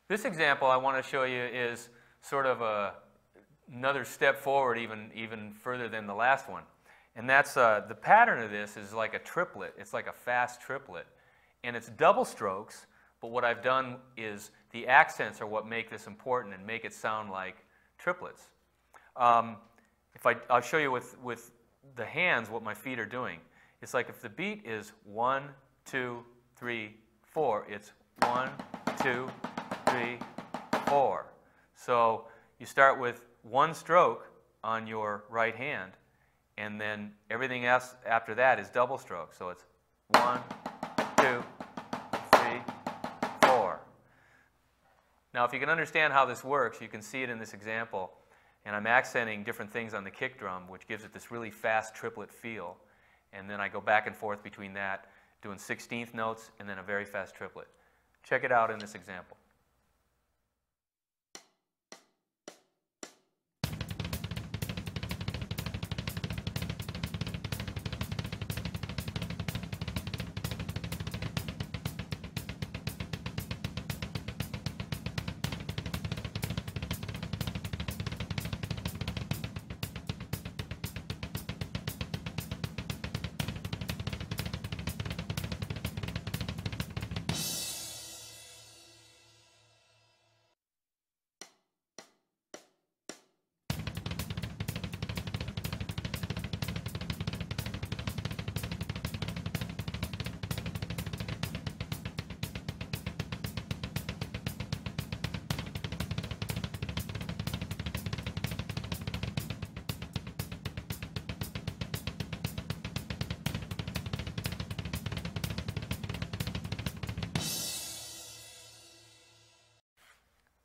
This example I want to show you is sort of another step forward, even further than the last one. And that's the pattern of this is like a triplet. It's like a fast triplet. And it's double strokes, but what I've done is the accents are what make this important and make it sound like triplets. I'll show you with the hands what my feet are doing. It's like if the beat is 1, 2, 3, 4, it's 1, 2, 3, 4. So you start with one stroke on your right hand, and then everything else after that is double stroke. So it's 1, 2, 3, 4. Now, if you can understand how this works, you can see it in this example. And I'm accenting different things on the kick drum, which gives it this really fast triplet feel. And then I go back and forth between that. doing 16th notes and then a very fast triplet. Check it out in this example.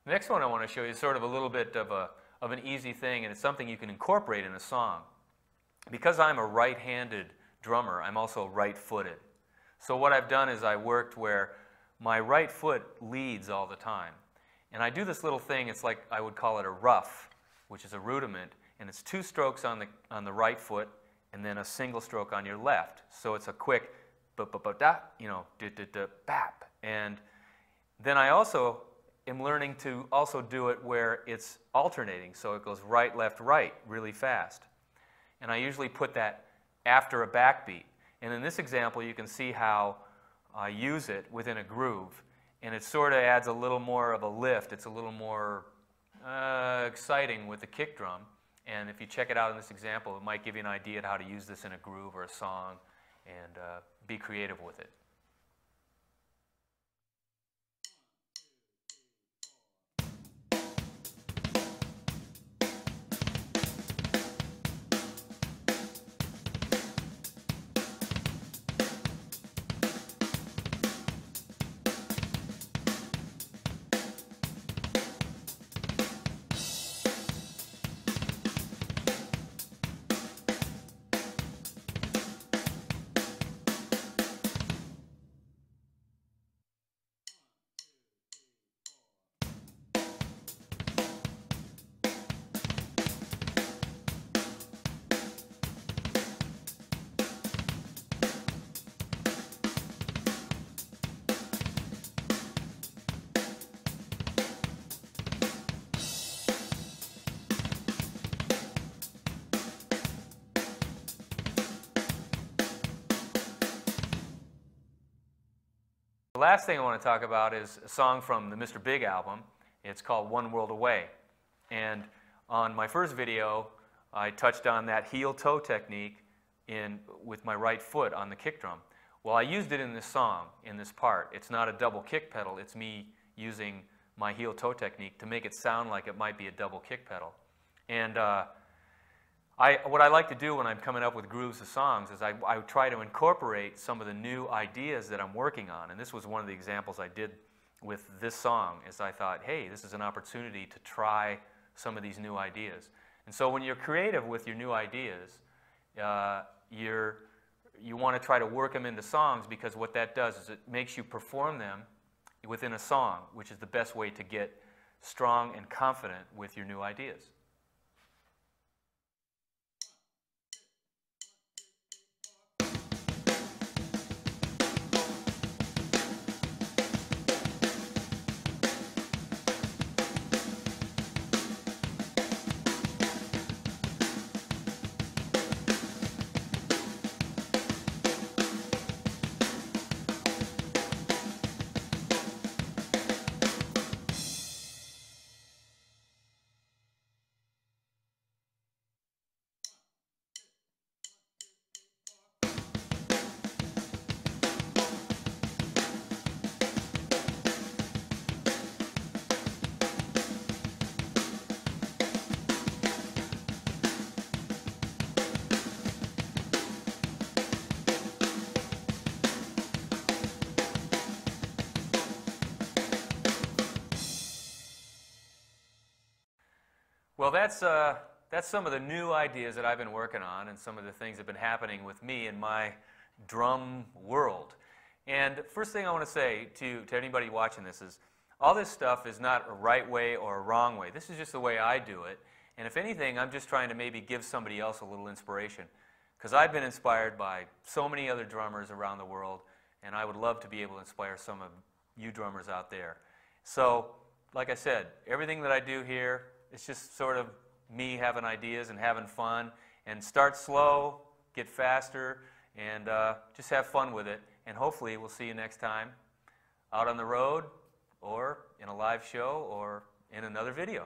The next one I want to show you is sort of a little bit of an easy thing, and it's something you can incorporate in a song. Because I'm a right-handed drummer, I'm also right-footed. So what I've done is I worked where my right foot leads all the time. And I do this little thing, it's like I would call it a ruff, which is a rudiment, and it's 2 strokes on the right foot and then a single stroke on your left. So it's a quick ba-ba-ba-da, you know, da-da-da-bap. And then I also am learning to also do it where it's alternating, so it goes right, left, right really fast. And I usually put that after a backbeat. And in this example, you can see how I use it within a groove, and it sort of adds a little more of a lift. It's a little more exciting with the kick drum. And if you check it out in this example, it might give you an idea of how to use this in a groove or a song and be creative with it. The last thing I want to talk about is a song from the Mr. Big album. It's called One World Away. And on my first video, I touched on that heel-toe technique with my right foot on the kick drum. Well, I used it in this song, in this part. It's not a double kick pedal. It's me using my heel-toe technique to make it sound like it might be a double kick pedal. And what I like to do when I'm coming up with grooves of songs is I try to incorporate some of the new ideas that I'm working on. And this was one of the examples I did with this song, is I thought, hey, this is an opportunity to try some of these new ideas. And so when you're creative with your new ideas, you want to try to work them into songs, because what that does is it makes you perform them within a song, which is the best way to get strong and confident with your new ideas. Well, that's some of the new ideas that I've been working on, and some of the things that have been happening with me in my drum world. And first thing I want to say to anybody watching this is, all this stuff is not a right way or a wrong way. This is just the way I do it. And if anything, I'm just trying to maybe give somebody else a little inspiration. Because I've been inspired by so many other drummers around the world, and I would love to be able to inspire some of you drummers out there. So, like I said, everything that I do here, it's just sort of me having ideas and having fun. And start slow, get faster, and just have fun with it. And hopefully we'll see you next time out on the road, or in a live show, or in another video.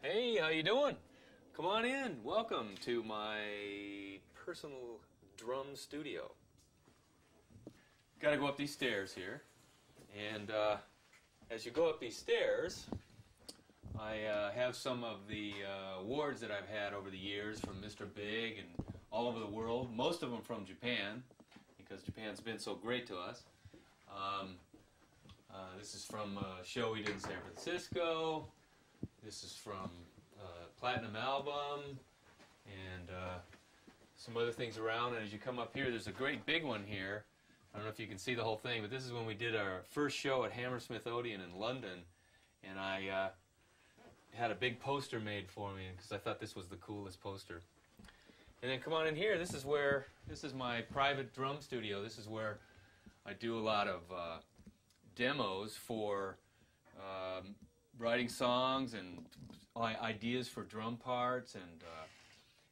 Hey, how you doing? Come on in. Welcome to my personal drum studio. Got to go up these stairs here, and as you go up these stairs, I have some of the awards that I've had over the years from Mr. Big and all over the world. Most of them from Japan, because Japan's been so great to us. This is from a show we did in San Francisco. This is from Platinum Album, and some other things around. And as you come up here, there's a great big one here. I don't know if you can see the whole thing, but this is when we did our first show at Hammersmith Odeon in London, and I had a big poster made for me because I thought this was the coolest poster. And then come on in here. This is my private drum studio. This is where I do a lot of demos for writing songs and ideas for drum parts and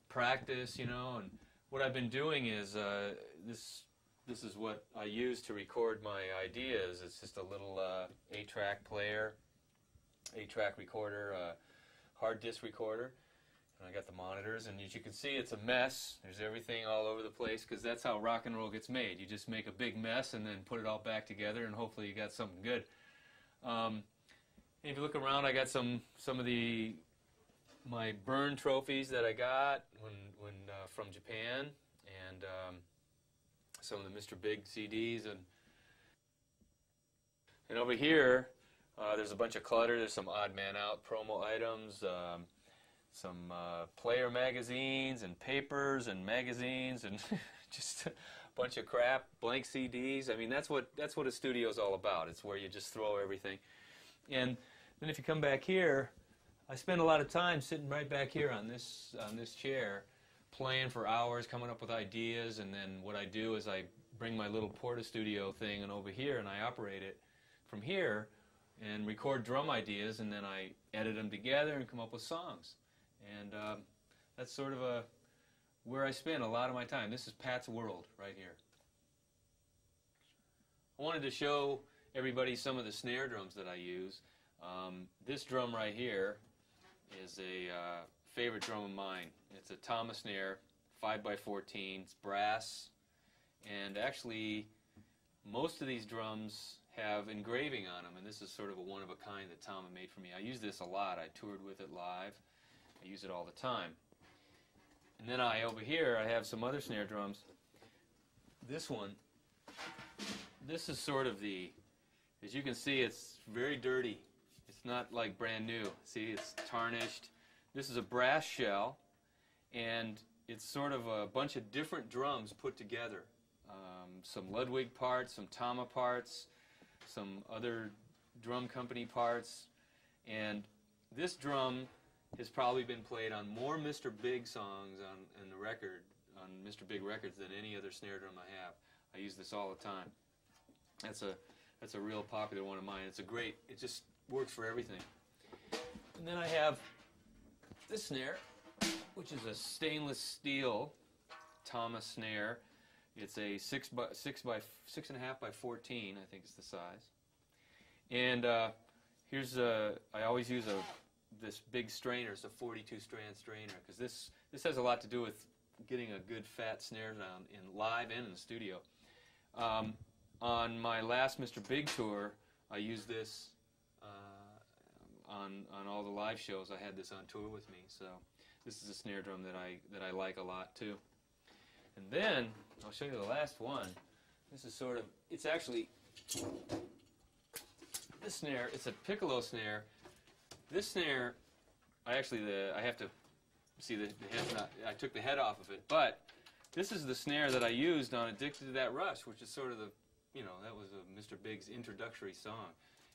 practice, you know. And what I've been doing is this is what I use to record my ideas. It's just a little 8-track player, 8-track recorder, hard disk recorder. And I got the monitors, and as you can see, it's a mess. There's everything all over the place, because that's how rock and roll gets made. You just make a big mess and then put it all back together, and hopefully you got something good. If you look around, I got some of my burn trophies that I got when from Japan, and some of the Mr. Big CDs, and over here there's a bunch of clutter. There's some Odd Man Out promo items, some player magazines and papers and magazines and just a bunch of crap, blank CDs. I mean, that's what a studio's all about. It's where you just throw everything. And then if you come back here, I spend a lot of time sitting right back here on this chair, playing for hours, coming up with ideas. And then what I do is I bring my little Porta Studio thing and over here, and I operate it from here and record drum ideas, and then I edit them together and come up with songs. And that's sort of where I spend a lot of my time. This is Pat's world right here. I wanted to show everybody some of the snare drums that I use. This drum right here is a favorite drum of mine. It's a Thomas snare, 5x14. It's brass, and actually most of these drums have engraving on them, and this is sort of a one-of-a-kind that Tom had made for me. I use this a lot. I toured with it live. I use it all the time. And then over here, I have some other snare drums. This one, this is sort of as you can see, it's very dirty. It's not like brand new. See, it's tarnished. This is a brass shell, and it's sort of a bunch of different drums put together. Some Ludwig parts, some Tama parts, some other drum company parts, and this drum has probably been played on more Mr. Big songs on the record, on Mr. Big records, than any other snare drum I have. I use this all the time. That's a real popular one of mine. It's a great, it just works for everything. And then I have this snare, which is a stainless steel Tama snare. It's a 6.5 by 14, I think is the size. And here's I always use this big strainer. It's a 42 strand strainer, because this has a lot to do with getting a good fat snare sound in live and in the studio. On my last Mr. Big tour, I used this on all the live shows. I had this on tour with me, so this is a snare drum that I like a lot too. And then I'll show you the last one. This is sort of, it's actually this snare. It's a piccolo snare. This snare, I have to see the head's not. I took the head off of it, but this is the snare that I used on "Addicted to That Rush," which is sort of the, that was Mr. Big's introductory song.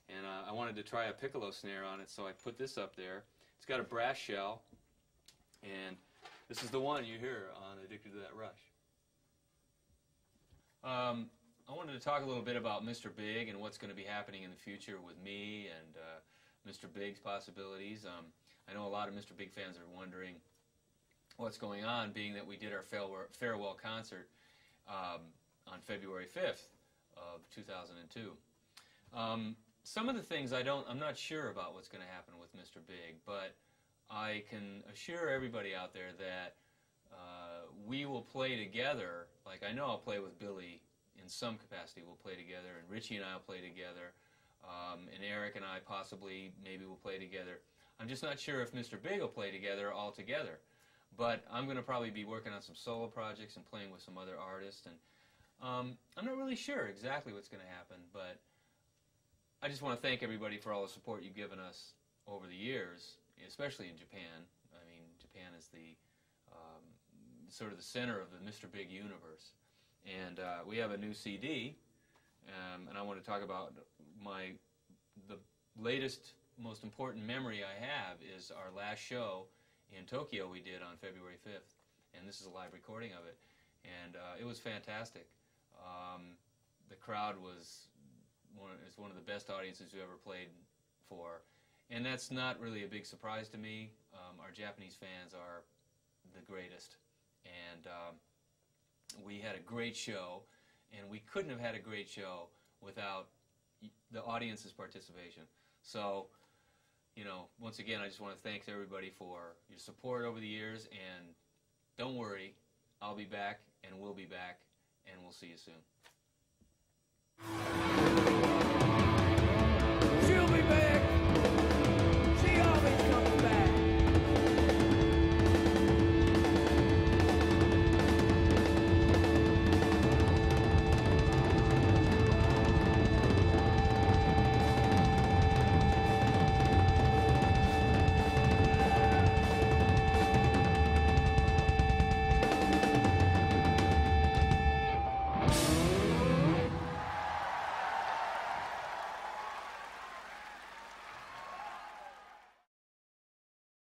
And I wanted to try a piccolo snare on it, so I put this up there. It's got a brass shell, and this is the one you hear on "Addicted to That Rush." I wanted to talk a little bit about Mr. Big and what's going to be happening in the future with me and Mr. Big's possibilities. I know a lot of Mr. Big fans are wondering what's going on, being that we did our farewell concert on February 5th of 2002. Some of the things I'm not sure about what's going to happen with Mr. Big, but I can assure everybody out there that we will play together. Like, I know I'll play with Billy in some capacity. We'll play together, and Richie and I will play together, and Eric and I possibly maybe will play together. I'm just not sure if Mr. Big will play together all together, but I'm going to probably be working on some solo projects and playing with some other artists, and I'm not really sure exactly what's going to happen, but I just want to thank everybody for all the support you've given us over the years, especially in Japan. I mean, Japan is the sort of the center of the Mr. Big universe. And we have a new CD, and I want to talk about the latest, most important memory I have is our last show in Tokyo we did on February 5th. And this is a live recording of it. And it was fantastic. The crowd was one of the best audiences we ever played for. And that's not really a big surprise to me. Our Japanese fans are the greatest. And we had a great show, and we couldn't have had a great show without the audience's participation. So, once again, I just want to thank everybody for your support over the years, and don't worry, I'll be back, and we'll be back, and we'll see you soon.